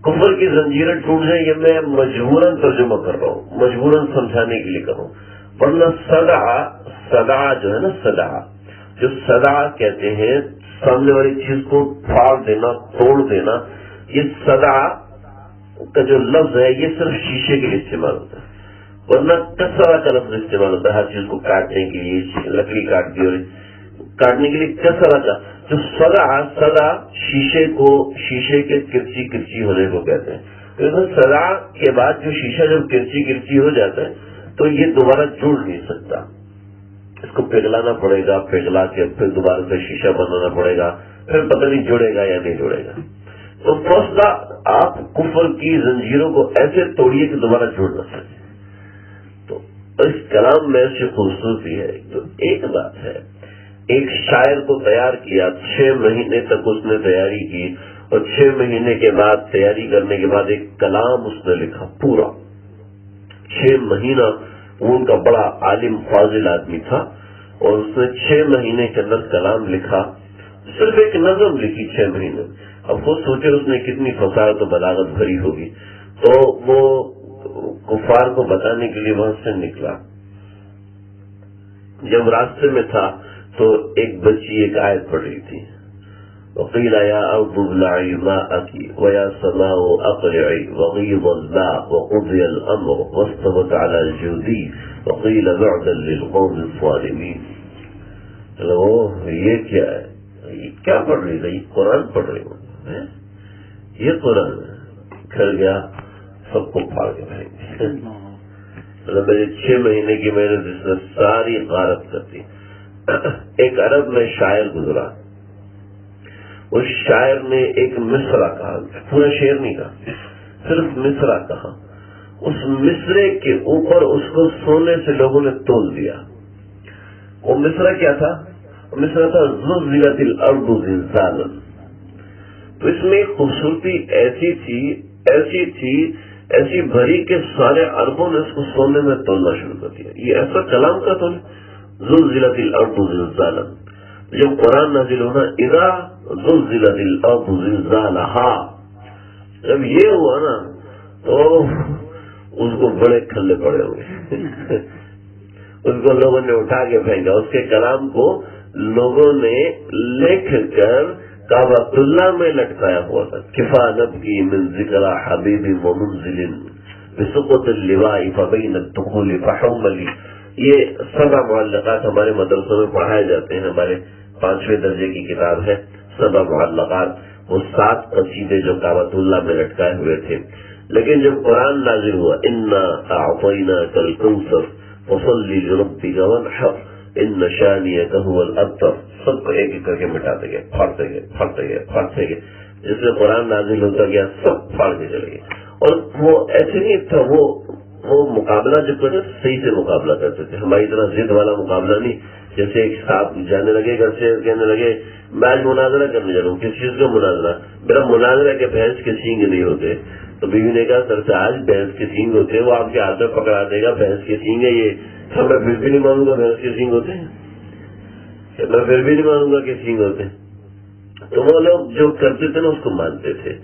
کفر کی زنجیریں ٹوٹ جائیں. یہ میں مجبوراً ترجمہ کر رہا ہوں، مجبوراً سمجھانے کے لیے کر رہا ہوں. ورنہ صدع جو ہے نا، صدع کہتے ہیں سامنے والی چیز کو پھاڑ دینا، توڑ دینا. یہ صدع کا جو لفظ ہے یہ صرف شیشے کے لیے استعمال ہوتا ہے، ورنہ کسرہ کا لفظ استعمال ہوتا ہے ہر چیز کو کاٹنے کے لیے. لکڑی کاٹ دی اور کاٹنے کے لیے کسرہ کا. جو صدع شیشے کے کرچی ہونے کو کہتے ہیں. صدع کے بعد جو شیشہ جب کرچی ہو جاتا ہے تو یہ دوبارہ جڑ نہیں سکتا. اس کو پگھلانا پڑے گا، پگھلا کے پھر دوبارہ سے شیشہ بنانا پڑے گا، پھر پتہ نہیں جڑے گا یا نہیں جڑے گا. تو فصدع، آپ کفر کی زنجیروں کو ایسے توڑیے کہ دوبارہ جڑ نہ سکے. تو اس کلام میں ایسی خوبصورتی ہے. تو ایک بات ہے، ایک شاعر کو تیار کیا، 6 مہینے تک اس نے تیاری کی، اور 6 مہینے کے بعد تیاری کرنے کے بعد ایک کلام اس نے لکھا پورا. 6 مہینہ وہ ان کا بڑا عالم فاضل آدمی تھا، اور اس نے 6 مہینے کے اندر کلام لکھا. صرف ایک نظم لکھی 6 مہینے. اب خود سوچے اس نے کتنی فصاحت و بلاغت بھری ہوگی. تو وہ کفار کو بتانے کے لیے وہاں سے نکلا. جب راستے میں تھا تو ایک بچی ایک آیت پڑھ رہی تھی، وقیل یا ارض ابلعی ماءکی ویا سماء اقلعی وغیض الماء وقضی الامر واستوت علی الجودی وقیل بعدا للقوم الظالمین. یہ کیا ہے؟ یہ کیا پڑھ رہی تھی؟ یہ قرآن پڑھ رہی ہوں. یہ قرآن گھر گیا سب کو پھاڑ کے پھینک دیا. مطلب میرے 6 مہینے کی محنت اس نے ساری غارت کر دی. ایک عرب میں شاعر گزرا، اس شاعر نے ایک مصرع کہا، پورا شعر نہیں کہا، صرف مصرع کہا. اس مصرے کے اوپر اس کو سونے سے لوگوں نے تول دیا. وہ مصرع کیا تھا؟ مصرع تھا زلزلت الارض زلزالا. تو اس میں خوبصورتی ایسی بھری کہ سارے عربوں نے اس کو سونے میں تولنا شروع کر دیا. یہ ایسا کلام کا تو زلزلت الارض زلزالا. جب قرآن نازل ہونا اذا زلزلت الارض زلزالہا، جب یہ ہوا نا تو اس کو بڑے کھلے پڑے ہوں گے. اس کو لوگوں نے اٹھا کے پھینکا. اس کے کلام کو لوگوں نے لکھ کر کعبۃ اللہ میں لٹکایا ہوا تھا. کفا نبکی من ذکر حبیب ومنزل بسقط اللواء فبین الدخول فحملی. یہ 7 معلقات ہمارے مدرسوں میں پڑھائے جاتے ہیں. ہمارے 5ویں درجے کی کتاب ہے 7 معلقات. وہ 7 قصیدے جو کعبۃ اللہ میں لٹکائے ہوئے تھے. لیکن جب قرآن نازل ہوا انا اعطیناک الکوثر فصلی لربک وانحر ان شانئک هو الابتر، سب کو ایک ایک کر کے مٹاتے گئے، پھاڑتے گئے. جس میں قرآن نازل ہوتا گیا سب پھاڑ کے چلے گئے. اور وہ ایسے نہیں تھا، وہ مقابلہ جو کرتے صحیح سے مقابلہ کرتے تھے. ہماری طرح ضد والا مقابلہ نہیں. جیسے ایک صاحب جانے لگے گھر سے، کہنے لگے میں آج مناظرہ کرنے جا رہا ہوں. کس چیز کا مناظرہ؟ میرا مناظرہ کہ بھینس کے سینگ نہیں ہوتے. تو بیوی نے کہا سر سے آج بھینس کے سینگ ہوتے ہیں. وہ آپ کے ہاتھ میں پکڑا دے گا بھینس کے سینگ ہے یہ. میں پھر بھی نہیں مانوں گا بھینس کے سینگ ہوتے ہیں. میں پھر بھی نہیں مانوں گا کہ سینگ ہوتے ہیں. تو وہ لوگ جو کرتے تھے نا اس کو مانتے تھے.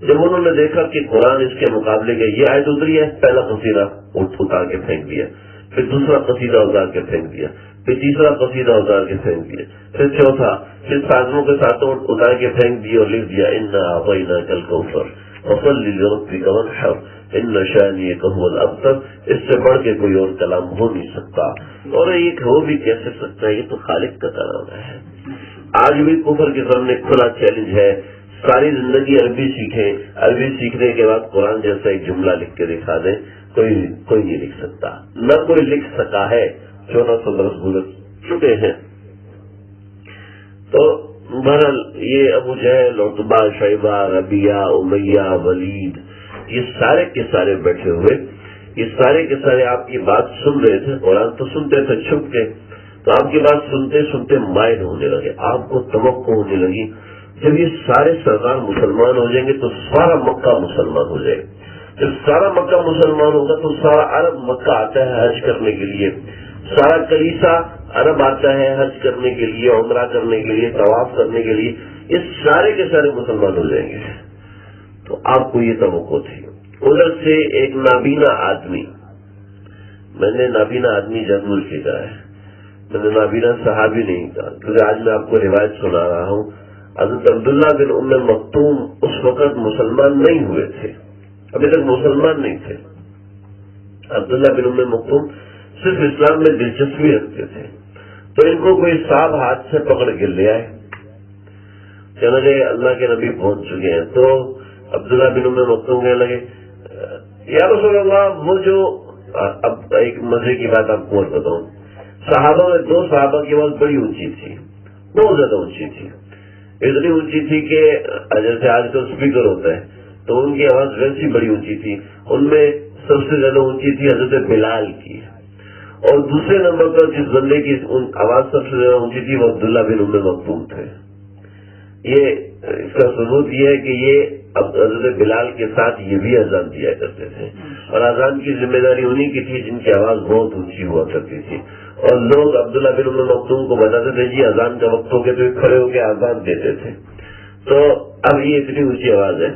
جب انہوں نے دیکھا کہ قرآن اس کے مقابلے کے یہ آیت اتری ہے، پہلا قصیدہ اتار کے پھینک دیا، پھر دوسرا قصیدہ اتار کے پھینک دیا، پھر تیسرا قصیدہ اتار کے پھینک دیا، پھر چوتھا، پھر سازموں کے ساتھ اتار کے پھینک دیا اور لکھ دیا انا اعطیناک الکوثر فصلی لربک وانحر ان شانئک هو الابتر. اس سے بڑھ کے کوئی اور کلام ہو نہیں سکتا. اور ایک ہو بھی کیسے سکتا ہے؟ یہ تو خالق کا کلام ہے. آج بھی کفر کے سامنے کھلا چیلنج ہے. ساری زندگی عربی سیکھیں، عربی سیکھنے کے بعد قرآن جیسا ایک جملہ لکھ کے دکھا دیں، کوئی نہیں لکھ سکتا، نہ کوئی لکھ سکا ہے، 1400 برس گزر چکے ہیں۔ تو بہرحال یہ ابو جہل، عتبہ، شیبہ، ربیعہ، امیہ، ولید، یہ سارے کے سارے بیٹھے ہوئے، یہ سارے کے سارے آپ کی بات سن رہے تھے، قرآن تو سنتے تھے چھپ کے، تو آپ کی بات سنتے سنتے مائل ہونے لگے، آپ کو توقع ہونے لگی جب یہ سارے سردار مسلمان ہو جائیں گے تو سارا مکہ مسلمان ہو جائے گا، جب سارا مکہ مسلمان ہوگا تو سارا عرب مکہ آتا ہے حج کرنے کے لیے، سارا کلیسا عرب آتا ہے حج کرنے کے لیے، عمرہ کرنے کے لیے، طواف کرنے کے لیے، یہ سارے کے سارے مسلمان ہو جائیں گے۔ تو آپ کو یہ توقع تھی۔ ادھر سے ایک نابینا آدمی، میں نے نابینا آدمی ضرور کہا ہے، میں نے نابینا صحابی نہیں کہا، کیونکہ آج میں آپ کو روایت سنا رہا ہوں، حضرت عبداللہ بن ام مکتوم اس وقت مسلمان نہیں ہوئے تھے، ابھی تک مسلمان نہیں تھے۔ عبداللہ بن ام مکتوم صرف اسلام میں دلچسپی رکھتے تھے، تو ان کو کوئی صاحب ہاتھ سے پکڑ کے لے آئے، کہنے لگے اللہ کے نبی پہنچ چکے ہیں۔ تو عبداللہ بن ام مکتوم کہنے لگے یا رسول اللہ، وہ جو، اب ایک مزے کی بات آپ کو اور بتاؤں، صحابہ میں 2 صحابہ کی آواز بڑی اونچی تھی، بہت زیادہ اونچی تھی، اتنی اونچی تھی کہ جیسے آج کل اسپیکر ہوتا ہے تو ان کی آواز ویسی بڑی اونچی تھی۔ ان میں سب سے زیادہ اونچی تھی حضرت بلال کی، اور دوسرے نمبر پر جس بندے کی آواز سب سے زیادہ اونچی تھی وہ عبداللہ بن ام مکتوم تھے۔ اس کا ثبوت یہ ہے کہ یہ حضرت بلال کے ساتھ یہ بھی اذان دیا کرتے تھے، اور اذان کی ذمہ داری انہی کی تھی جن کی آواز بہت اونچی ہوا کرتی تھی، اور لوگ عبداللہ بن ام مکتوم کو بتاتے تھے جی اذان کا وقت ہو گیا، تو کھڑے ہو کے اذان دیتے تھے۔ تو اب یہ اتنی اونچی آواز ہے،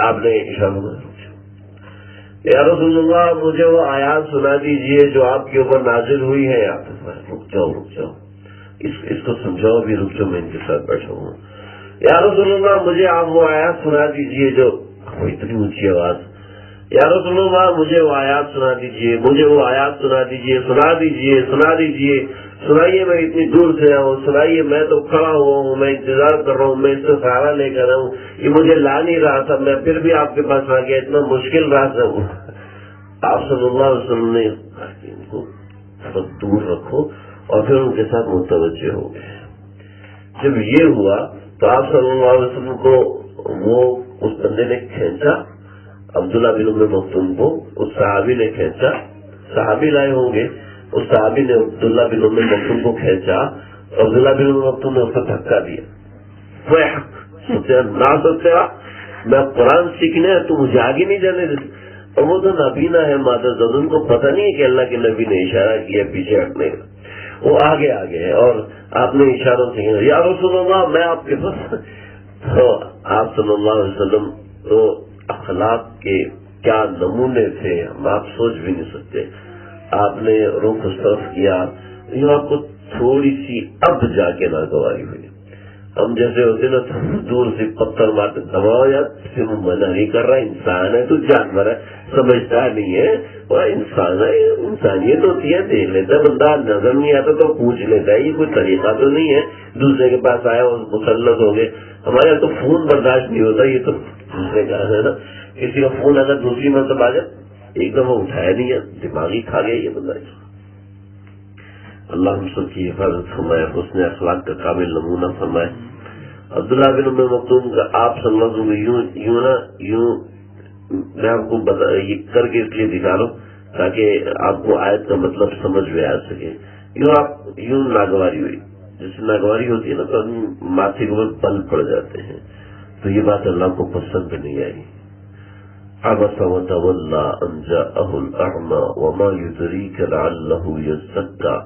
آپ نے اشارہ کیا یا رسول اللہ مجھے وہ آیات سنا دیجئے جو آپ کے اوپر نازل ہوئی ہے۔ آپ رک جاؤ، اس کو سمجھاؤ بھی، رک جاؤ، میں ان کے ساتھ بیٹھا ہوں۔ یا رسول اللہ مجھے آپ وہ آیات سنا دیجئے جو، اتنی اونچی آواز، یا رسول اللہ مجھے وہ آیات سنا دیجئے، مجھے وہ آیات سنا دیجئے، سنا دیجئے، سنائیے، میں اتنی دور سے آیا ہوں، سنائیے، میں تو کھڑا ہوا ہوں، میں انتظار کر رہا ہوں، میں اس سے سہارا لے کر رہا ہوں، یہ مجھے لا نہیں رہا تھا، میں پھر بھی آپ کے پاس آ گیا، اتنا مشکل راستہ ہوں۔ آپ صلی اللہ علیہ وسلم نے ان کو بہت دور رکھو، اور پھر ان کے ساتھ متوجہ ہو گئے۔ جب یہ ہوا تو آپ صلی اللہ علیہ وسلم کو وہ اس بندے نے کھینچا، عبداللہ بن ام مکتوم کو اس صحابی نے کھینچا، صحابی لائے ہوں گے، اس صحابی نے عبداللہ بن ام مکتوم کو کھینچا، عبداللہ بن ام مکتوم نے اس کو دھکا دیا، وہ سوچا نہ سوچا میں قرآن سیکھنے ہے تو مجھے آگے نہیں جانے دیتے، اور وہ تو نابینا ہے، مادر زد، ان کو پتہ نہیں ہے کہ اللہ کے نبی نے اشارہ کیا پیچھے ہٹنے کا، وہ آگے ہے، اور آپ نے اشاروں سے کہا یا رسول اللہ میں آپ کے پاس۔ تو آپ صلی اللہ علیہ وسلم تو اخلاق کے کیا نمونے تھے، ہم آپ سوچ بھی نہیں سکتے۔ آپ نے رخ اس طرف کیا، یہ آپ کو تھوڑی سی اب جا کے ناگواری ہوئی، ہم جیسے ہوتے نا دور سے پتھر مارتے، دباؤ یار منع نہیں کر رہا، انسان ہے تو جانور ہے، سمجھتا نہیں ہے، وہ انسان ہے، انسانیت ہوتی ہے، دیکھ لیتا ہے بندہ، نظر نہیں آتا تو پوچھ لیتا ہے، یہ کوئی طریقہ تو نہیں ہے دوسرے کے پاس آیا اور مسلط ہو گئے۔ ہمارے یہاں تو فون برداشت نہیں ہوتا، یہ تو دوسرے کا ہے نا، کسی کا فون اگر دوسری مرتبہ آ جائے ایک دم وہ اٹھایا نہیں ہے، دماغی کھا گیا یہ بندہ۔ اللہ ہم سب کی حفاظت فرمائے، حسن اخلاق کا کامل نمونہ فرمائے۔ عبداللہ بن ام مکتوم کا آپ صلی اللہ علیہ وسلم یوں میں آپ کو یہ کر کے اس لیے دکھا رہا ہوں تاکہ آپ کو آیت کا مطلب سمجھ میں آ سکے۔ یوں ناگواری ہوئی، جیسے ناگواری ہوتی ہے نا تو ماتھے کے اوپر بل پڑ جاتے ہیں، تو یہ بات اللہ کو پسند نہیں آئی۔ عبس وتولى ان جاءه الاعمى وما يدريك لعله يزكى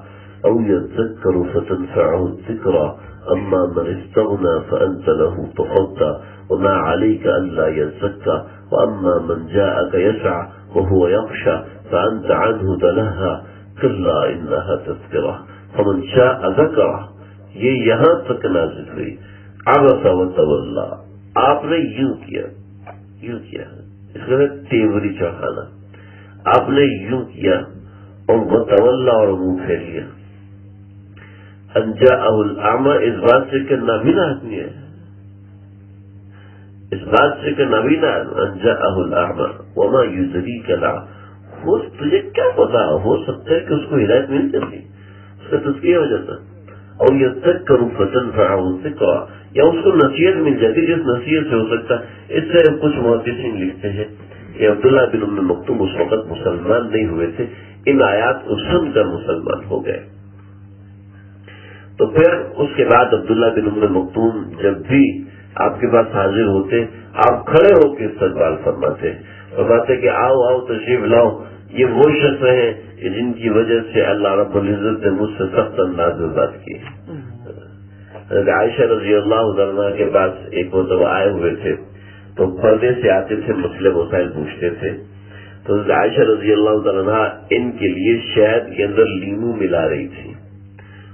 او يذكر فتنفعه الذكرى اما من استغنى فانت له تصدى وما عليك الا يزكى واما من جاءك يسعى وهو يخشى فانت عنه تلهى كلا انها تذكرة فمن شاء ذكره۔ یہ یہاں تک نازل ہوئی، عبس وتولى، آپ نے یوں کیا، اس کا تیوری چڑھانا، آپ نے یوں کیا اور وتولى اور منہ پھیر لیا۔ ان جاءه الاعمى اس بات سے کہ نابینا آدمی ہے، اس بات سے کہ نبینا انجاءہ الاعمى وما یدریک لعلہ، تجھے کیا پتا، ہو سکتا ہے کہ اس کو ہدایت مل جاتی، اس کا تذکیہ ہو جاتا، اور یذکر فتنفعہ الذکریٰ، یا اس کو نصیحت مل جاتی جس نصیحت سے ہو سکتا ہے۔ اس سے کچھ محدثین لکھتے ہیں کہ عبداللہ بن ام مکتوم اس وقت مسلمان نہیں ہوئے تھے، ان آیات کو سن کر مسلمان ہو گئے۔ تو پھر اس کے بعد عبداللہ بن ام مکتوم جب بھی آپ کے پاس حاضر ہوتے، آپ کھڑے ہو کے استقبال فرماتے کہ آؤ آؤ تشریف لاؤ، یہ وہ شخص ہیں کہ جن کی وجہ سے اللہ رب العزت نے مجھ سے سخت انداز میں بات کی۔ عائشہ رضی اللہ عنہا کے پاس ایک مرتبہ آئے ہوئے تھے، تو پردے سے آتے تھے، مسئلے مسائل پوچھتے تھے، تو عائشہ رضی اللہ عنہا ان کے لیے شہد کے اندر لیمو ملا رہی تھی۔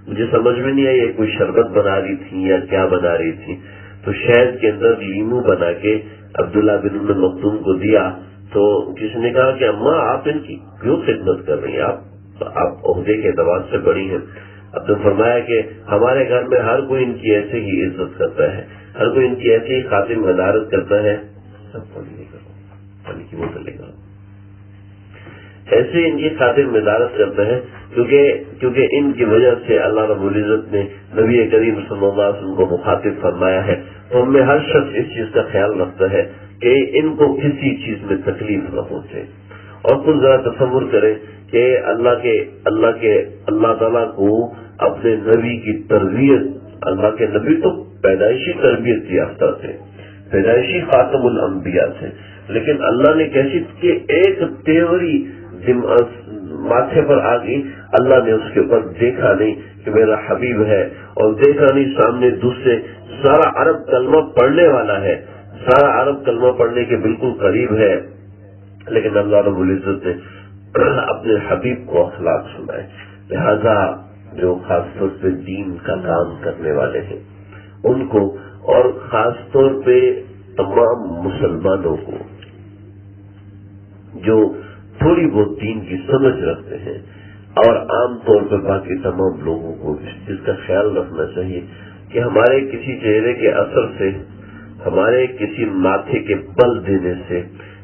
مجھے سمجھ میں نہیں آئی یہ کوئی شربت بنا رہی تھی یا کیا بنا رہی تھی، تو شہد کے اندر لیمو بنا کے عبداللہ بن ام مکتوم کو دیا، تو کسی نے کہا کہ اماں آپ ان کی کیوں خدمت کر رہی ہیں، آپ عہدے کے اعتبار سے بڑی ہیں۔ اب تو فرمایا کہ ہمارے گھر میں ہر کوئی ان کی ایسے ہی عزت کرتا ہے، ہر کوئی ان کی ایسے ہی خاطر مدارت کرتا ہے، سب پانی لے کر پانی کی بوتل لے کر ایسے ان کی خاطر مدارت کرتا ہے، کیونکہ ان کی وجہ سے اللہ رب العزت نے نبی کریم صلی اللہ علیہ وسلم کو مخاطب فرمایا ہے۔ تو ہم میں ہر شخص اس چیز کا خیال رکھتا ہے کہ ان کو کسی چیز میں تکلیف نہ پہنچے۔ اور خود ذرا تصور کریں کہ اللہ تعالیٰ کو اپنے نبی کی تربیت، اللہ کے نبی تو پیدائشی تربیت یافتہ تھے، پیدائشی خاتم الانبیاء تھے، لیکن اللہ نے کیسی کہ ایک تیوری ماتھے پر آ گئی، اللہ نے اس کے اوپر دیکھا نہیں کہ میرا حبیب ہے، اور دیکھا نہیں سامنے دوسرے سارا عرب کلمہ پڑھنے والا ہے، سارا عرب کلمہ پڑھنے کے بالکل قریب ہے، لیکن اللہ رب العزت نے اپنے حبیب کو اخلاق سنائے۔ لہذا جو خاص طور پہ دین کا کام کرنے والے ہیں ان کو، اور خاص طور پہ تمام مسلمانوں کو جو تھوڑی بہت دین کی سمجھ رکھتے ہیں، اور عام طور پر باقی تمام لوگوں کو اس چیز کا خیال رکھنا چاہیے کہ ہمارے کسی چہرے کے اثر سے، ہمارے کسی ماتھے کے بل دینے سے،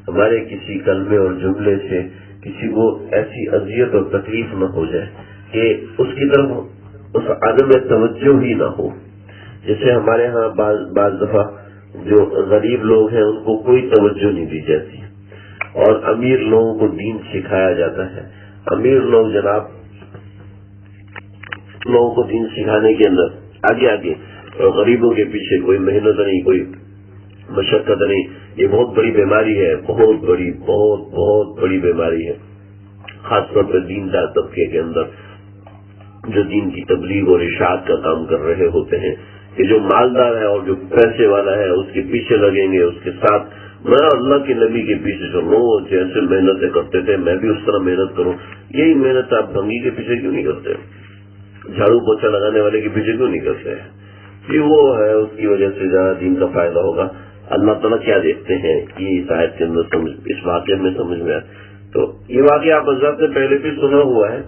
ہمارے کسی کلمے اور جملے سے کسی کو ایسی اذیت اور تکلیف نہ ہو جائے کہ اس کی طرف اس عدم توجہ ہی نہ ہو۔ جیسے ہمارے ہاں بعض دفعہ جو غریب لوگ ہیں ان کو کوئی توجہ نہیں دی جاتی، اور امیر لوگوں کو دین سکھایا جاتا ہے۔ امیر لوگ جناب لوگوں کو دین سکھانے کے اندر آگے آگے، اور غریبوں کے پیچھے کوئی محنت نہیں، کوئی مشقت نہیں۔ یہ بہت بڑی بیماری ہے، بہت بڑی بیماری ہے، خاص طور پر دیندار طبقے کے اندر جو دین کی تبلیغ اور اشاعت کا کام کر رہے ہوتے ہیں، کہ جو مالدار ہے اور جو پیسے والا ہے اس کے پیچھے لگیں گے، اس کے ساتھ میں اللہ کے نبی کے پیچھے چلوں، جیسے محنتیں کرتے تھے میں بھی اس طرح محنت کروں۔ یہی محنت آپ بھنگی کے پیچھے کیوں نہیں کرتے، جھاڑو پوچھا لگانے والے کے پیچھے کیوں نہیں کرتے؟ کہ وہ ہے اس کی وجہ سے زیادہ دین کا فائدہ ہوگا۔ اللہ تعالیٰ کیا دیکھتے ہیں یہ اس آیت کے اندر اس واقعے میں سمجھ میں آئے۔ تو یہ واقعہ آپ حضرات نے پہلے بھی سنا ہوا ہے،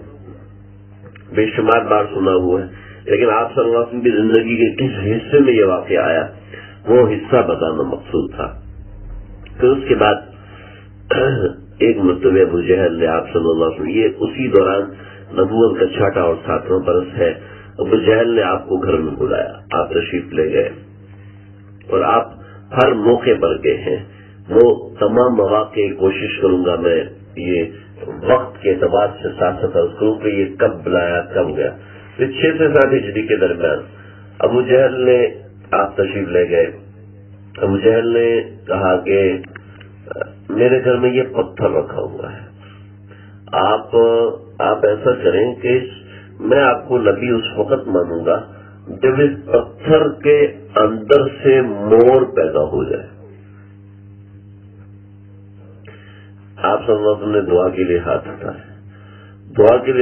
بے شمار بار سنا ہوا ہے، لیکن آپ صلی اللہ علیہ وسلم کی زندگی کے کس حصے میں یہ واقعہ آیا وہ حصہ بتانا مقصود تھا۔ پھر اس کے بعد ایک مرتبہ ابو جہل نے آپ صلی اللہ علیہ وسلم، یہ اسی دوران نبوت کا 6واں اور 7واں برس ہے، ابو جہل نے آپ کو گھر میں بلایا، آپ تشریف لے گئے، اور آپ ہر موقع پر گئے ہیں۔ وہ تمام مواقع کوشش کروں گا میں یہ وقت کے اعتبار سے ساتھ ساتھ عرض کروں کہ یہ کب بلایا کب گیا۔ پھر 6 سے 7 ہجری کے درمیان ابو جہل نے آپ تشریف لے گئے۔ ابو جہل نے کہا کہ میرے گھر میں یہ پتھر رکھا ہوا ہے، آپ ایسا کریں کہ میں آپ کو نبی اس وقت مانوں گا جب اس پتھر کے اندر سے مور پیدا ہو جائے۔ آپ صلی اللہ علیہ وسلم نے دعا کے لیے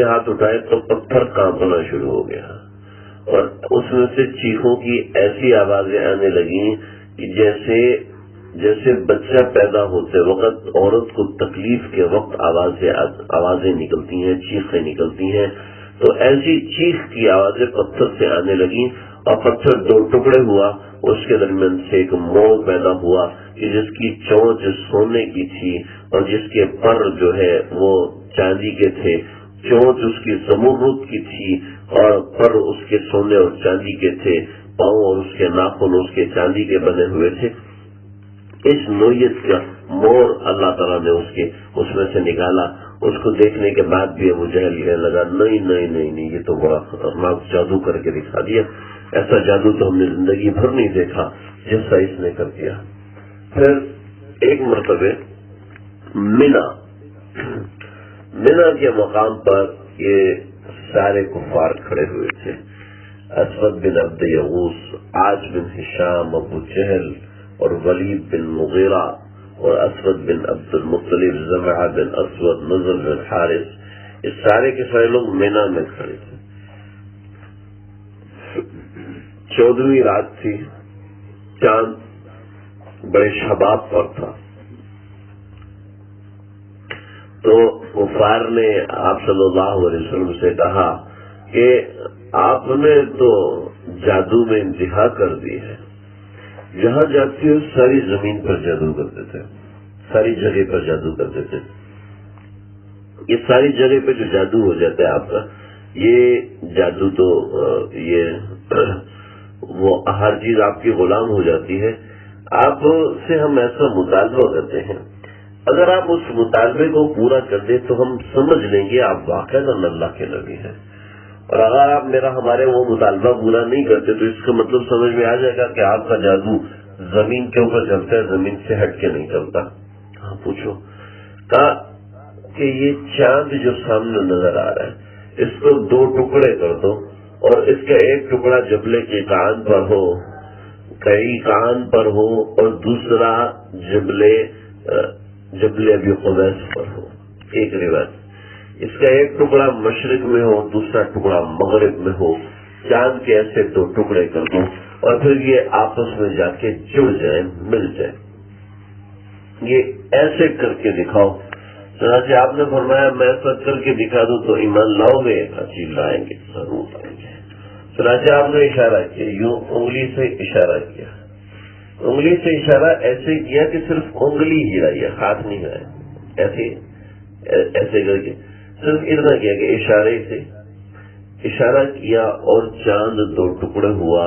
ہاتھ اٹھائے تو پتھر کانپنا شروع ہو گیا، اور اس میں سے چیخوں کی ایسی آوازیں آنے لگیں کہ جیسے بچہ پیدا ہوتے وقت عورت کو تکلیف کے وقت آوازیں نکلتی ہیں، چیخیں نکلتی ہیں، تو ایسی چیخ کی آوازیں پتھر سے آنے لگیں، اور پتھر دو ٹکڑے ہوا، اس کے درمیان سے ایک مور پیدا ہوا کہ جس کی چونچ سونے کی تھی اور جس کے پر جو ہے وہ چاندی کے تھے، چونچ اس کی زمرد کی تھی اور پر اس کے سونے اور چاندی کے تھے، پاؤں اور اس کے ناخن اس کے چاندی کے بنے ہوئے تھے۔ اس نوعیت کا مور اللہ تعالیٰ نے اس میں سے نکالا۔ اس کو دیکھنے کے بعد بھی ابو جہل کہنے لگا نہیں، یہ تو بڑا خطرناک جادو کر کے دکھا دیا، ایسا جادو تو ہم نے زندگی بھر نہیں دیکھا جیسا اس نے کر دیا۔ پھر ایک مرتبہ منا کے مقام پر یہ سارے کفار کھڑے ہوئے تھے، اسود بن عبد یغوث، عاص بن ہشام، ابو جہل اور ولید بن مغیرہ اور اسود بن عبد المطلب، زمعہ بن اسود، نضر بن حارث، اس سارے کے سارے لوگ مینا میں کھڑے تھے۔ 14ویں رات تھی، چاند بڑے شباب پر تھا، تو کفار نے آپ صلی اللہ علیہ وسلم سے کہا کہ آپ نے تو جادو میں انتہا کر دی ہے، جہاں جاتی ہو ساری زمین پر جادو کرتے تھے، ساری جگہ پر جادو کرتے تھے۔ یہ ساری جگہ پہ جو جادو ہو جاتا ہے آپ کا، یہ جادو تو وہ ہر چیز آپ کی غلام ہو جاتی ہے۔ آپ سے ہم ایسا مطالبہ کرتے ہیں، اگر آپ اس مطالبے کو پورا کر دیں تو ہم سمجھ لیں گے آپ واقعی اللہ کے نبی ہیں، اور اگر آپ ہمارے وہ مطالبہ پورا نہیں کرتے تو اس کا مطلب سمجھ میں آ جائے گا کہ آپ کا جادو زمین کے اوپر چلتا ہے، زمین سے ہٹ کے نہیں چلتا۔ ہاں پوچھو، کہا کہ یہ چاند جو سامنے نظر آ رہا ہے اس کو 2 ٹکڑے کر دو اور اس کا ایک ٹکڑا جبلے کے کان پر ہو، کئی کان پر ہو، اور دوسرا جبلے ابی قبیس پر ہو۔ ایک روایت، اس کا ایک ٹکڑا مشرق میں ہو، دوسرا ٹکڑا مغرب میں ہو، چاند کے ایسے 2 ٹکڑے کر دو اور پھر یہ آپس میں جا کے جڑ جائیں، مل جائیں، یہ ایسے کر کے دکھاؤ۔ چنانچہ آپ نے فرمایا میں ایسا کر کے دکھا دوں تو ایمان لاؤ گے؟ اچھی لائیں گے، ضرور لائیں گے۔ چنانچہ آپ نے اشارہ کیا، یوں انگلی سے اشارہ کیا، انگلی سے اشارہ ایسے کیا کہ صرف انگلی ہلائی، ہاتھ نہیں ہلایا، ایسے کر کے صرف اتنا کیا کہ اشارے سے اشارہ کیا اور چاند 2 ٹکڑے ہوا۔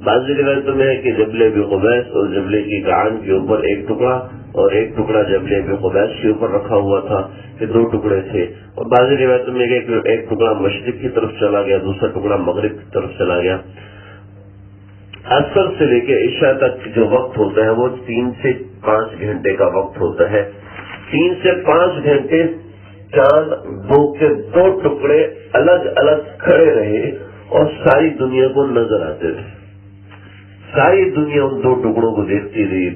بعض روایتوں میں ہے کہ جبلے ابی قبیس اور جبلے کی کان کے اوپر ایک ٹکڑا اور ایک ٹکڑا جبلے ابی قبیس کے اوپر رکھا ہوا تھا، کہ 2 ٹکڑے تھے، اور بعض روایتوں میں کہ ایک ٹکڑا مشرق کی طرف چلا گیا، دوسرا ٹکڑا مغرب کی طرف چلا گیا۔ عصر سے لے کے عشاء تک جو وقت ہوتا ہے وہ 3 سے 5 گھنٹے کا وقت ہوتا ہے۔ 3 سے 5 گھنٹے چاند 2 کے 2 ٹکڑے الگ الگ کھڑے رہے اور ساری دنیا کو نظر آتے رہے۔ ساری دنیا ان 2 ٹکڑوں کو دیکھتی رہی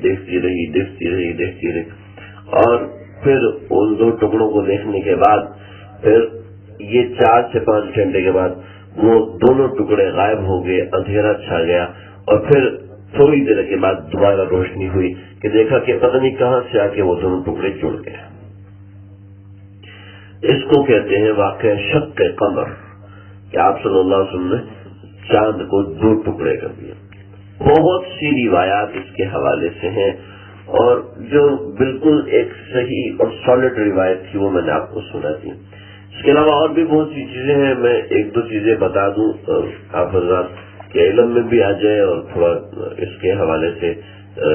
اور پھر ان 2 ٹکڑوں کو دیکھنے کے بعد پھر یہ 4 سے 5 گھنٹے کے بعد وہ دونوں ٹکڑے غائب ہو گئے، اندھیرا چھا گیا، اور پھر تھوڑی دیر کے بعد دوبارہ روشنی ہوئی کہ دیکھا کہ پتہ نہیں کہاں سے آ کے وہ دونوں ٹکڑے جڑ گئے۔ اس کو کہتے ہیں واقعہ شق قمر، کہ آپ صلی اللہ علیہ وسلم نے چاند کو 2 ٹکڑے کر دیا۔ بہت سی روایات اس کے حوالے سے ہیں، اور جو بالکل ایک صحیح اور سالڈ روایت تھی وہ میں نے آپ کو سنا دی۔ اس کے علاوہ اور بھی بہت سی چیزیں ہیں، میں 1-2 چیزیں بتا دوں آپ حضرات کے علم میں بھی آ جائے، اور تھوڑا اس کے حوالے سے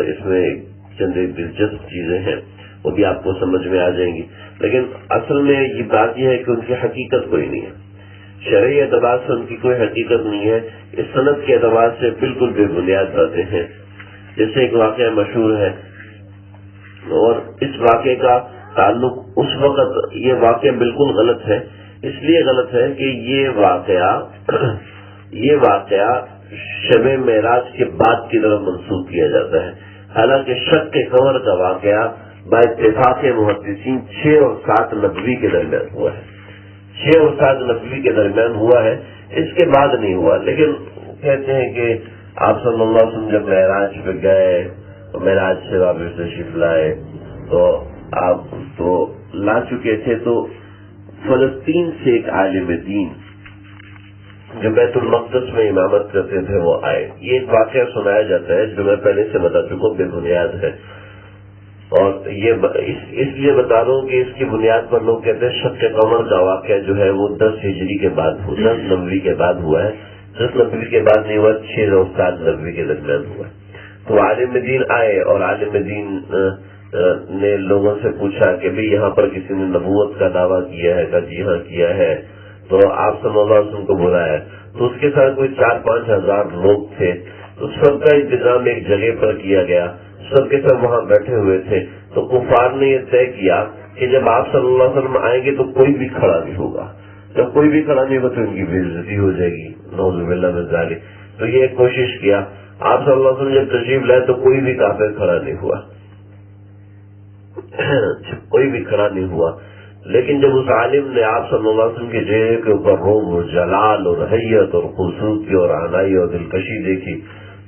اس میں چند دلچسپ چیزیں ہیں وہ بھی آپ کو سمجھ میں آ جائیں گی۔ لیکن اصل میں یہ بات یہ ہے کہ ان کی حقیقت کوئی نہیں ہے، شرعی اعتبار سے ان کی کوئی حقیقت نہیں ہے، اس صنعت کے اعتبار سے بالکل بے بنیاد باتیں ہیں۔ جیسے ایک واقعہ مشہور ہے، اور اس واقعے کا تعلق اس وقت، یہ واقعہ بالکل غلط ہے، اس لیے غلط ہے کہ یہ واقعہ شب معراج کے بعد کی طرف منسوخ کیا جاتا ہے، حالانکہ شق قمر کا واقعہ با اتفاق محدثین 6 اور 7 نبوی کے درمیان ہوا ہے، 6 اور 7 نبوی کے درمیان ہوا ہے، اس کے بعد نہیں ہوا۔ لیکن کہتے ہیں کہ آپ صلی اللہ علیہ وسلم جب معراج پہ گئے، معراج سے واپس تشریف لائے، تو آپ تو لا چکے تھے، تو فلسطین سے ایک عالم دین جو بیت المقدس میں امامت کرتے تھے وہ آئے. یہ ایک واقعہ سنایا جاتا ہے جو میں پہلے سے بتا چکا ہوں، بے بنیاد ہے، اور یہ اس لیے بتا رہا ہوں کہ اس کی بنیاد پر لوگ کہتے ہیں شق قمر کا واقعہ جو ہے وہ 10 ہجری کے بعد ہوا، 10 نبوی کے بعد ہوا ہے. 10 نبوی کے بعد نہیں ہوا، 6 اور 7 نبوی کے درمیان ہوا. تو عالم دین آئے اور عالم دین نے لوگوں سے پوچھا کہ بھئی یہاں پر کسی نے نبوت کا دعویٰ کیا ہے؟ کہا جی ہاں کیا ہے. تو آپ صلی اللہ علیہ وسلم کو بلایا، تو اس کے ساتھ کوئی 4-5 ہزار لوگ تھے. تو سب کا انتظام ایک جگہ پر کیا گیا، سب کے سب وہاں بیٹھے ہوئے تھے. تو کفار نے یہ طے کیا کہ جب آپ صلی اللہ علیہ وسلم آئیں گے تو کوئی بھی کھڑا نہیں ہوگا، جب کوئی بھی کھڑا نہیں ہوگا تو ان کی بے عزتی ہو جائے گی، نعوذ باللہ من ذالک. تو یہ ایک کوشش کیا. آپ صلی اللہ علیہ وسلم جب تشریف لائے تو کوئی بھی کافر کھڑا نہیں ہوا، کوئی بھی کھڑا نہیں ہوا. لیکن جب اس عالم نے آپ صلی اللہ علیہ وسلم کے چہرے کے اوپر روب اور جلال اور حیت اور خوبصورتی اور عنائی اور دلکشی دیکھی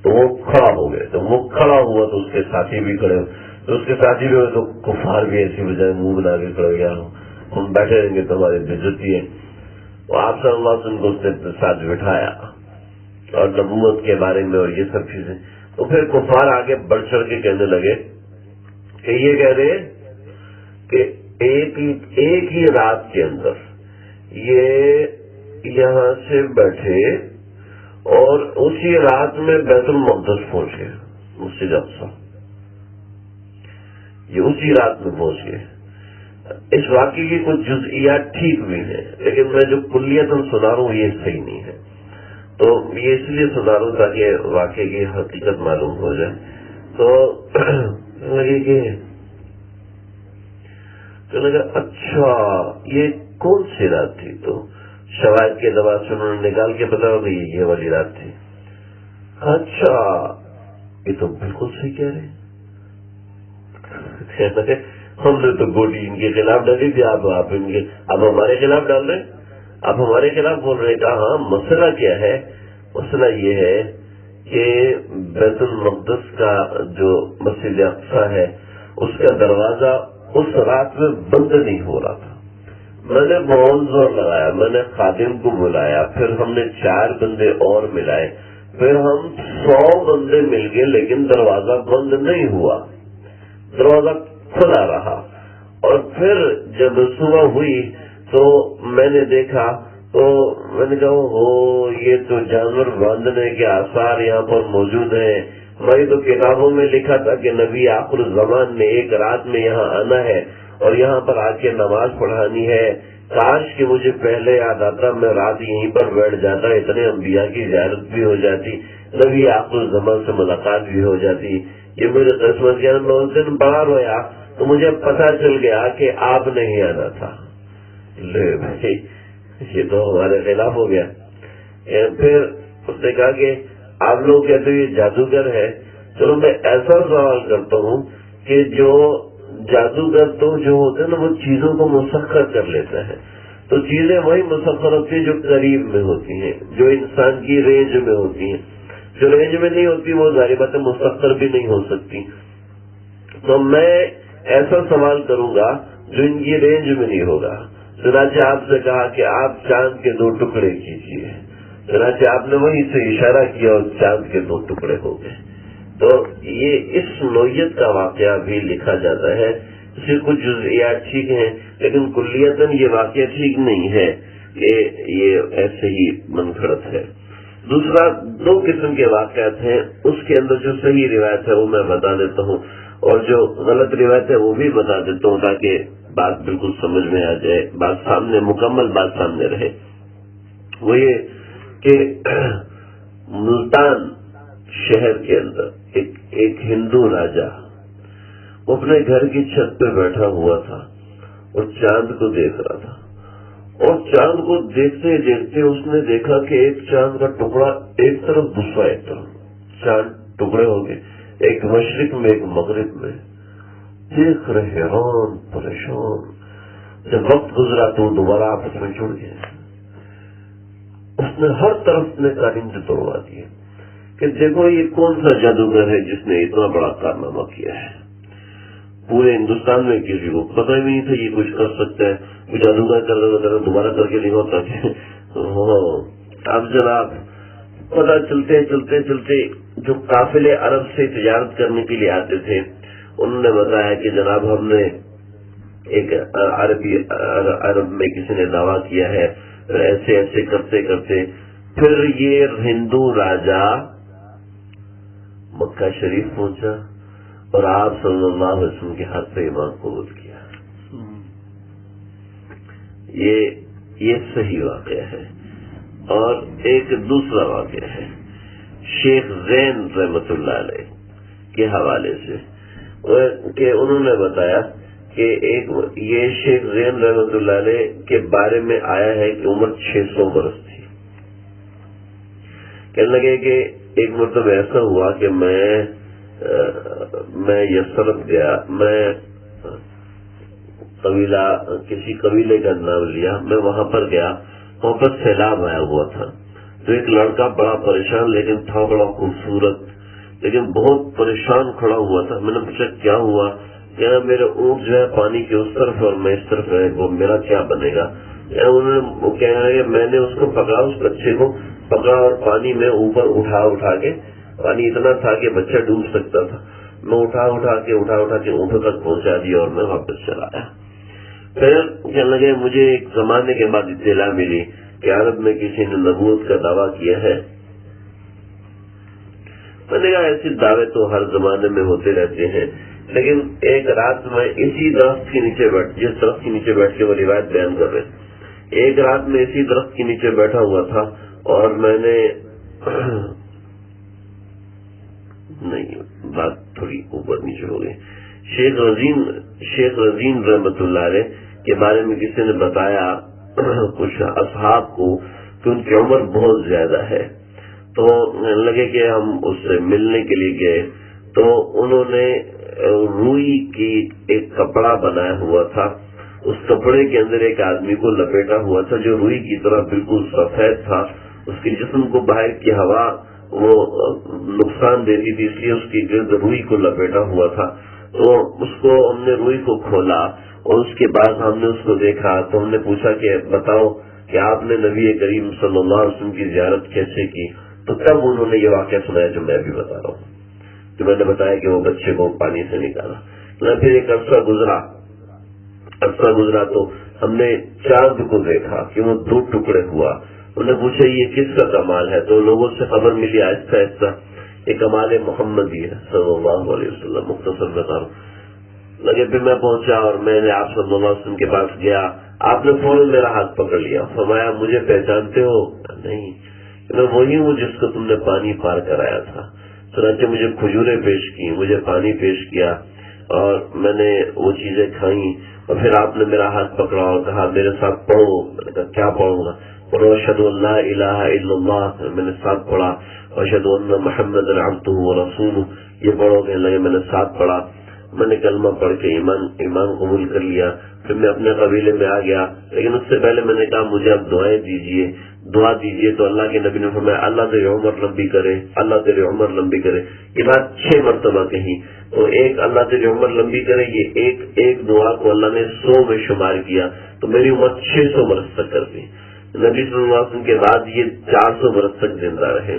تو وہ کھڑا ہو گئے. تو وہ کھڑا ہوا تو اس کے ساتھی بھی کھڑے ہوئے، تو اس کے ساتھی بھی ہوئے تو کفار بھی ایسی بجائے منہ بنا کے کھڑے گیا، ہم بیٹھے رہیں گے تمہاری بےعزتی ہے. تو آپ صلی اللہ علیہ وسلم کو اس نے ساتھ بٹھایا اور نبوت کے بارے میں اور یہ سب چیزیں. تو پھر کفار آگے بڑھ چڑھ کے کہنے لگے کہ یہ کہہ رہے کہ ایک ہی رات کے اندر یہ یہاں سے بیٹھے اور اسی رات میں بیت المقدس پہنچ گئے، مسجد اقصی، یہ اسی رات میں پہنچ گئے. اس واقعے کی کچھ جزئیات ٹھیک بھی ہیں، لیکن میں جو کلیتاً سنا رہا ہوں یہ صحیح نہیں ہے. تو یہ اس لیے سنا رہا ہوں تاکہ واقعے کی حقیقت معلوم ہو جائے. تو لگے کہ اچھا یہ کون سی رات تھی؟ تو شواہد کے اعتبار سے انہوں نے نکال کے بتا کہ یہ والی رات تھی. اچھا یہ تو بالکل صحیح کہہ رہے ہیں، ہم نے تو گوٹی ان کے خلاف ڈالی تھی، اب ہمارے خلاف ڈال رہے ہیں، اب ہمارے خلاف بول رہے ہیں. کہا ہاں مسئلہ کیا ہے؟ مسئلہ یہ ہے کہ بیت المقدس کا جو مسجد اقصی ہے اس کا دروازہ اس رات میں بند نہیں ہو رہا تھا. میں نے بہت زور لگایا، میں نے خادم کو بلایا، پھر ہم نے 4 بندے اور ملائے، پھر ہم 100 بندے مل گئے، لیکن دروازہ بند نہیں ہوا، دروازہ کھلا رہا. اور پھر جب صبح ہوئی تو میں نے دیکھا تو میں نے کہا یہ تو جانور باندھنے کے آثار یہاں پر موجود ہیں. ہماری تو کتابوں میں لکھا تھا کہ نبی آخر الزمان نے ایک رات میں یہاں آنا ہے اور یہاں پر آ کے نماز پڑھانی ہے. کاش کہ مجھے پہلے یاد آتا، میں رات یہیں پر بیٹھ جاتا، اتنے انبیاء کی زیارت بھی ہو جاتی، نبی آخر الزمان سے ملاقات بھی ہو جاتی. یہ میرے قسمت کے اندر اس دن بڑا رویا تو مجھے پتا چل گیا کہ آپ نہیں آنا تھا. لے بھائی یہ تو ہمارے خلاف ہو گیا. پھر اس نے کہا کہ آپ لوگ کہتے ہیں یہ جادوگر ہے. چلو میں ایسا سوال کرتا ہوں کہ جو جادوگر تو جو ہوتے ہیں نا وہ چیزوں کو مسخر کر لیتا ہے، تو چیزیں وہی مسخر ہوتی ہیں جو قریب میں ہوتی ہیں، جو انسان کی رینج میں ہوتی ہیں. جو رینج میں نہیں ہوتی وہ ظاہر بات ہے مسخر بھی نہیں ہو سکتی. تو میں ایسا سوال کروں گا جو ان کی رینج میں نہیں ہوگا. چنانچہ آپ سے کہا کہ آپ چاند کے 2 ٹکڑے کیجیے، چنانچہ آپ نے وہیں سے اشارہ کیا اور چاند کے 2 ٹکڑے ہو گئے. تو یہ اس نوعیت کا واقعہ بھی لکھا جاتا ہے. اس کے کچھ جزئیات ٹھیک ہیں لیکن کلیتاً یہ واقعہ ٹھیک نہیں ہے کہ یہ ایسے ہی منفرد ہے. دوسرا 2 قسم کے واقعات ہیں، اس کے اندر جو صحیح روایت ہے وہ میں بتا دیتا ہوں اور جو غلط روایت ہے وہ بھی بتا دیتا ہوں تاکہ بات بالکل سمجھ میں آ جائے، بات سامنے مکمل بات سامنے رہے. وہ یہ کہ ملتان شہر کے اندر ایک ہندو راجا وہ اپنے گھر کی چھت پہ بیٹھا ہوا تھا اور چاند کو دیکھ رہا تھا. اور چاند کو دیکھتے دیکھتے اس نے دیکھا کہ ایک چاند کا ٹکڑا ایک طرف دوسرا ایک طرف، چاند ٹکڑے ہو گئے، ایک مشرق میں ایک مغرب میں. دیکھ رہے حیران پریشان. جب وقت گزرا تو دوبارہ آپس میں جڑ گئے. اس نے ہر طرف نے کارندے توڑوا دیے کہ دیکھو یہ کون سا جادوگر ہے جس نے اتنا بڑا کارنامہ کیا ہے. پورے ہندوستان میں کسی کو پتہ ہی نہیں تھا یہ کچھ کر سکتا ہے. کوئی جادوگر کر رہا دوبارہ کر کے نہیں ہوتا کہ اب جناب پتہ چلتے چلتے جو قافلے عرب سے تجارت کرنے کے لیے آتے تھے انہوں نے بتایا کہ جناب ہم نے ایک عرب میں کسی نے دعویٰ کیا ہے، ایسے ایسے کرتے کرتے پھر یہ ہندو راجا مکہ شریف پہنچا اور آپ صلی اللہ علیہ وسلم کے ہاتھ پہ ایمان قبول کیا۔ یہ صحیح واقعہ ہے۔ اور ایک دوسرا واقعہ ہے شیخ زین رحمت اللہ علیہ کے حوالے سے کہ انہوں نے بتایا کہ یہ شیخ زین رحمت اللہ علیہ کے بارے میں آیا ہے کہ عمر 600 برس تھی۔ کہنے لگے کہ ایک مرتبہ ایسا ہوا کہ میں یسرف گیا، میں کسی قبیلے کا نام لیا، میں وہاں پر گیا، وہاں پر سیلاب آیا ہوا تھا، تو ایک لڑکا بڑا پریشان لیکن تھا بڑا خوبصورت لیکن بہت پریشان کھڑا ہوا تھا۔ میں نے پوچھا کیا ہوا؟ کہ میرے اونٹ جو ہے پانی کے اس طرف اور میں اس طرف ہے، وہ میرا کیا بنے گا؟ انہوں نے کہنا ہے کہ میں نے اس کو پکڑا، اس بچے کو پکڑا اور پانی میں اوپر اٹھا کے، پانی اتنا تھا کہ بچہ ڈوب سکتا تھا، میں اٹھا کے اونٹوں تک پہنچا دیا اور میں واپس چلا آیا۔ پھر کہنے لگے مجھے ایک زمانے کے بعد اطلاع ملی کہ عرب میں کسی نے نبوت کا دعویٰ کیا ہے۔ میں نے کہا ایسے دعوے تو ہر زمانے میں ہوتے رہتے ہیں، لیکن ایک رات میں اسی درخت کے نیچے جس درخت کے نیچے بیٹھ کے وہ روایت بیان کر رہے، ایک رات میں اسی درخت کے نیچے بیٹھا ہوا تھا اور میں نے نہیں بات تھوڑی اوپر نیچے ہو گئی۔ شیخ رضین رحمت اللہ علیہ کے بارے میں کسی نے بتایا کچھ اصحاب کو کہ ان کی عمر بہت زیادہ ہے، تو لگے کہ ہم اس سے ملنے کے لیے گئے تو انہوں نے روئی کی ایک کپڑا بنایا ہوا تھا، اس کپڑے کے اندر ایک آدمی کو لپیٹا ہوا تھا جو روئی کی طرح بالکل سفید تھا، اس کے جسم کو باہر کی ہوا وہ نقصان دیتی تھی، اس لیے اس کی گرد روئی کو لپیٹا ہوا تھا۔ تو اس کو ہم نے روئی کو کھولا اور اس کے بعد ہم نے اس کو دیکھا تو ہم نے پوچھا کہ بتاؤ کہ آپ نے نبی کریم صلی اللہ علیہ وسلم کی زیارت کیسے کی؟ تو تب انہوں نے یہ واقعہ سنایا جو میں بھی بتا رہا ہوں، تو میں نے بتایا کہ وہ بچے کو پانی سے نکالا۔ پھر ایک عرصہ گزرا تو ہم نے چاند کو دیکھا کہ وہ 2 ٹکڑے ہوا۔ انہوں نے پوچھا یہ کس کا کمال ہے؟ تو لوگوں سے خبر ملی آہستہ آہستہ یہ کمال محمدی ہے صلی اللہ علیہ وسلم۔ مختصر بتا رہا ہوں، لگے پھر میں پہنچا اور میں نے آپ صلی اللہ علیہ وسلم کے پاس گیا، آپ نے فوراً میرا ہاتھ پکڑ لیا، فرمایا مجھے پہچانتے ہو؟ نہیں، میں وہی ہوں جس کو تم نے پانی پار کرایا تھا۔ چنانچہ مجھے کھجوریں پیش کی، مجھے پانی پیش کیا اور میں نے وہ چیزیں کھائیں، اور پھر آپ نے میرا ہاتھ پکڑا اور کہا میرے ساتھ پڑھو۔ میں نے کہا کیا پڑھوں گا؟ پڑھو اشہد ان لا الہ الا اللہ۔ میں نے ساتھ پڑھا اشہد ان محمد عبدہ ورسولہ، یہ پڑھو گے؟ لگے میں نے ساتھ پڑھا، میں نے کلمہ پڑھ کے ایمان قبول کر لیا۔ پھر میں اپنے قبیلے میں آ گیا، لیکن اس سے پہلے میں نے کہا مجھے اب دعائیں دیجیے، دعا دیجیے۔ تو اللہ کے نبی نے فرمایا اللہ تیری عمر لمبی کرے، اللہ تیری عمر لمبی کرے۔ یہ بات 6 مرتبہ کہی، تو ایک اللہ تیری عمر لمبی کرے، یہ ایک دعا کو اللہ نے 100 میں شمار کیا، تو میری عمر 600 برس تک کر دی۔ نبی صلی اللہ علیہ وسلم کے بعد یہ 400 برس تک زندہ رہے۔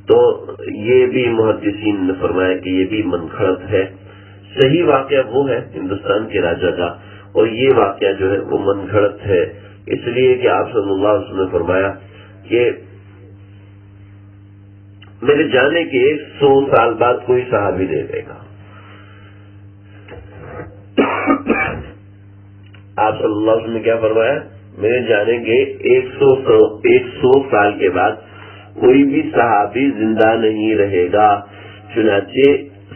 تو یہ بھی محدثین نے فرمایا کہ یہ بھی منگھڑت ہے۔ صحیح واقعہ وہ ہے ہندوستان کے راجا کا، اور یہ واقعہ جو ہے وہ منگھڑت ہے، اس لیے کہ آپ صلی اللہ علیہ وسلم نے فرمایا کہ میرے جانے کے 100 سال بعد کوئی صحابی نہیں رہے گا۔ آپ صلی اللہ علیہ وسلم نے کیا فرمایا؟ میرے جانے کے 100 سال کے بعد کوئی بھی صحابی زندہ نہیں رہے گا۔ چنانچہ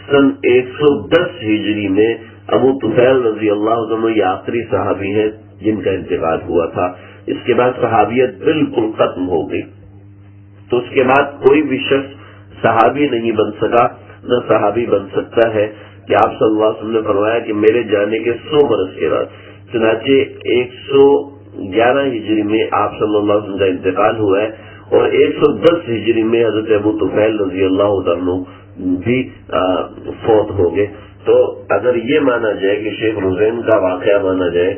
سن 110 ہجری میں ابو طفیل رضی اللہ عنہ یہ آخری صحابی ہیں جن کا انتقال ہوا تھا۔ اس کے بعد صحابیت بالکل ختم ہو گئی، تو اس کے بعد کوئی بھی شخص صحابی نہیں بن سکا، نہ صحابی بن سکتا ہے، کہ آپ صلی اللہ علیہ وسلم نے فرمایا کہ میرے جانے کے 100 برس کے بعد، چنانچہ 111 ہجری میں آپ صلی اللہ علیہ وسلم کا انتقال ہوا ہے، اور 110 ہجری میں حضرت ابو طفیل رضی اللہ عنہ بھی فوت ہو گئے۔ تو اگر یہ مانا جائے کہ شیخ روزین کا واقعہ مانا جائے،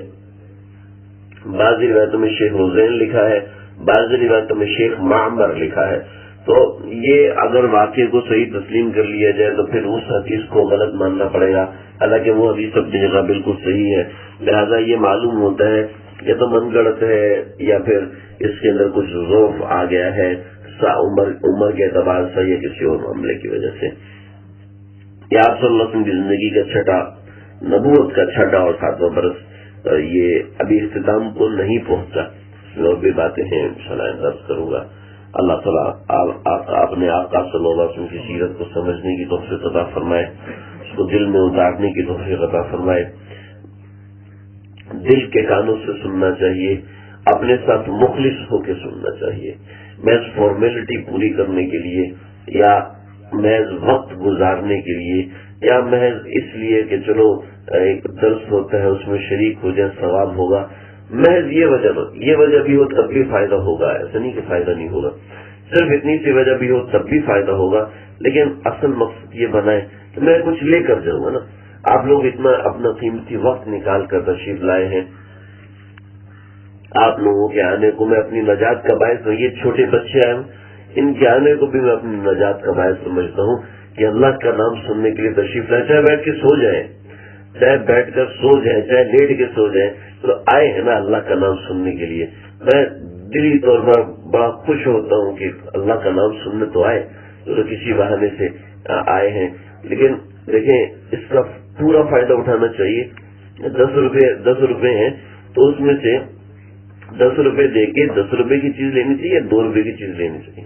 بعض روایتوں میں شیخ روزین لکھا ہے، بعض روایتوں میں شیخ معمر لکھا ہے. تو یہ اگر واقعے کو صحیح تسلیم کر لیا جائے تو پھر اس حدیث کو غلط ماننا پڑے گا، حالانکہ وہ حدیث اپنی جگہ بالکل صحیح ہے. لہذا یہ معلوم ہوتا ہے یہ تو من گڑت ہے یا پھر اس کے اندر کچھ ضعف آ گیا ہے عمر کے اعتبار سے یا کسی اور معاملے کی وجہ سے. یہ آپ صلی اللہ علیہ وسلم کی زندگی کا چھٹا، نبوت کا چھٹا اور 7واں برس یہ ابھی اختتام کو نہیں پہنچا. اور بھی باتیں ہیں انشاءاللہ درس کروں گا. اللہ تعالیٰ اپنے آقا صلی اللہ علیہ وسلم کی سیرت کو سمجھنے کی توفیق عطا فرمائے، اس کو دل میں اتارنے کی توفیق عطا فرمائے. دل کے کانوں سے سننا چاہیے، اپنے ساتھ مخلص ہو کے سننا چاہیے. محض فارمیلٹی پوری کرنے کے لیے یا محض وقت گزارنے کے لیے یا محض اس لیے کہ چلو ایک درس ہوتا ہے اس میں شریک ہو جائے ثواب ہوگا، محض یہ وجہ بھی ہو تب بھی فائدہ ہوگا. ایسا نہیں کہ فائدہ نہیں ہوگا، صرف اتنی سی وجہ بھی ہو تب بھی فائدہ ہوگا. لیکن اصل مقصد یہ بنائے کہ میں کچھ لے کر جاؤں گا نا. آپ لوگ اتنا اپنا قیمتی وقت نکال کر تشریف لائے ہیں، آپ لوگوں کے آنے کو میں اپنی نجات کا باعث ہوں. یہ چھوٹے بچے آئے ہیں، ان کے آنے کو بھی میں اپنی نجات کا باعث سمجھتا ہوں کہ اللہ کا نام سننے کے لیے تشریف لائے. چاہے بیٹھ کے سو جائیں، چاہے بیٹھ کر سو جائیں، چاہے لیٹ کے سو جائیں، تو آئے ہیں نا اللہ کا نام سننے کے لیے. میں دلی طور پر بڑا خوش ہوتا ہوں کہ اللہ کا نام سننے تو آئے، تو کسی بہانے سے آئے ہیں. لیکن دیکھیں اس کا پورا فائدہ اٹھانا چاہیے. 10 روپے ہیں تو اس میں سے 10 روپے دے کے 10 روپے کی چیز لینی چاہیے، 2 روپے کی چیز لینی چاہیے.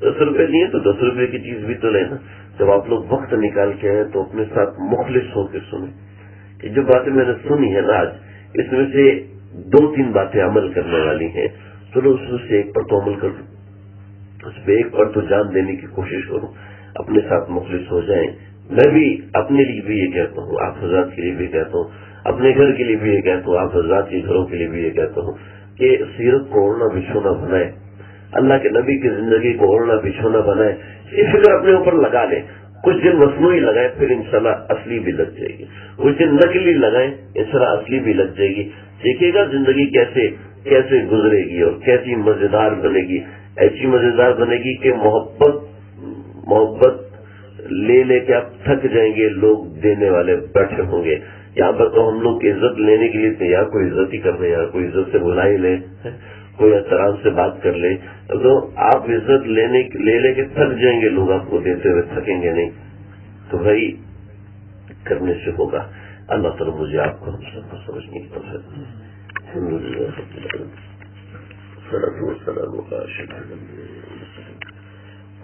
10 روپے دیے تو 10 روپے کی چیز بھی تو لینا. جب آپ لوگ وقت نکال کے آئے تو اپنے ساتھ مخلص ہو کے سنیں کہ جو باتیں میں نے سنی ہے نا آج، اس میں سے 2-3 باتیں عمل کرنے والی ہیں. چلو اس میں سے ایک پر تو عمل کروں، اس پہ ایک پر تو جان دینے کی کوشش کروں. اپنے ساتھ مخلص ہو جائیں. میں بھی اپنے لیے بھی یہ کہتا ہوں، آپ حضرات کے لیے بھی کہتا ہوں، اپنے گھر کے لیے بھی یہ کہتا ہوں، آپ حضرات کے گھروں کے لیے بھی یہ کہتا ہوں کہ سیرت کو اوڑھنا بچھونا بنائے، اللہ کے نبی کی زندگی کو اوڑھنا بچھونا بنائے. یہ فکر اپنے اوپر لگا لیں. کچھ دن مصنوعی لگائیں، پھر انشاءاللہ اصلی بھی لگ جائے گی. کچھ دن نقلی لگائیں، انشاءاللہ اصلی بھی لگ جائے گی. دیکھیے گا زندگی کیسے گزرے گی اور کیسی مزیدار بنے گی. ایسی مزیدار بنے گی کہ محبت لے کے آپ تھک جائیں گے. لوگ دینے والے بیٹھے ہوں گے. یہاں پر تو ہم لوگ عزت لینے کے لیے تیار، کوئی عزت ہی کر رہے ہیں، کوئی عزت سے بلا ہی لیں، کوئی احترام سے بات کر لیں. تو آپ عزت لے کے تھک جائیں گے. لوگ آپ کو دیتے ہوئے تھکیں گے نہیں. تو بھائی کرنے سے ہوگا. اللہ تعالیٰ مجھے آپ کو ہم سب کو سمجھنے کی توفیق دے.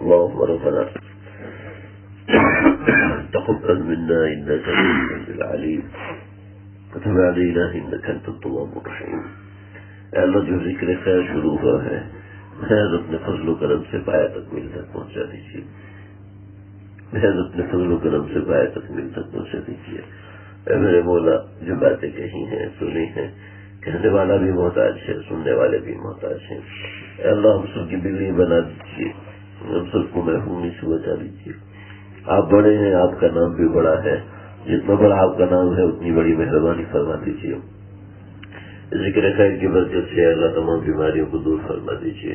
اللهم ربنا تقبل منا انك انت العليم وتب علينا انك انت التواب الرحيم. اے اللہ جو ذکر خیر شروع ہوا ہے محض اپنے فضل و کرم سے پایا تکمیل تک پہنچا دیجیے. محض اپنے فضل و کرم سے پایا تکمیل تک پہنچا دیجیے. اے میرے مولا جو باتیں کہی ہیں سنی ہیں، کہنے والا بھی محتاج ہے، سننے والے بھی محتاج ہیں. اے اللہ ہم سب کی بگڑی بنا دیجیے، ہم سب کو محرومی سے بچا دیجیے. آپ بڑے ہیں، آپ کا نام بھی بڑا ہے. جتنا بڑا آپ کا نام ہے اتنی بڑی مہربانی فرما دیجیے. ذکر خیر کی برکت سے اللہ تمام بیماریوں کو دور فرما دیجیے،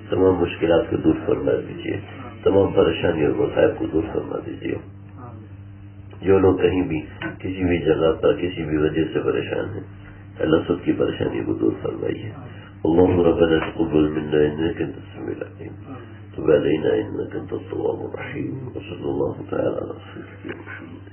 تمام مشکلات کو دور فرما دیجیے، تمام پریشانی اور مصائب کو دور فرما دیجیے. جو لوگ کہیں بھی کسی بھی جگہ پر کسی بھی وجہ سے پریشان ہیں اللہ سب کی پریشانی کو دور فرمائیے. اللهم ربنا تقبل منا انك انت السميع العليم وتب علينا انك انت التواب الرحيم. وصلى الله تعالى على سيدنا محمد.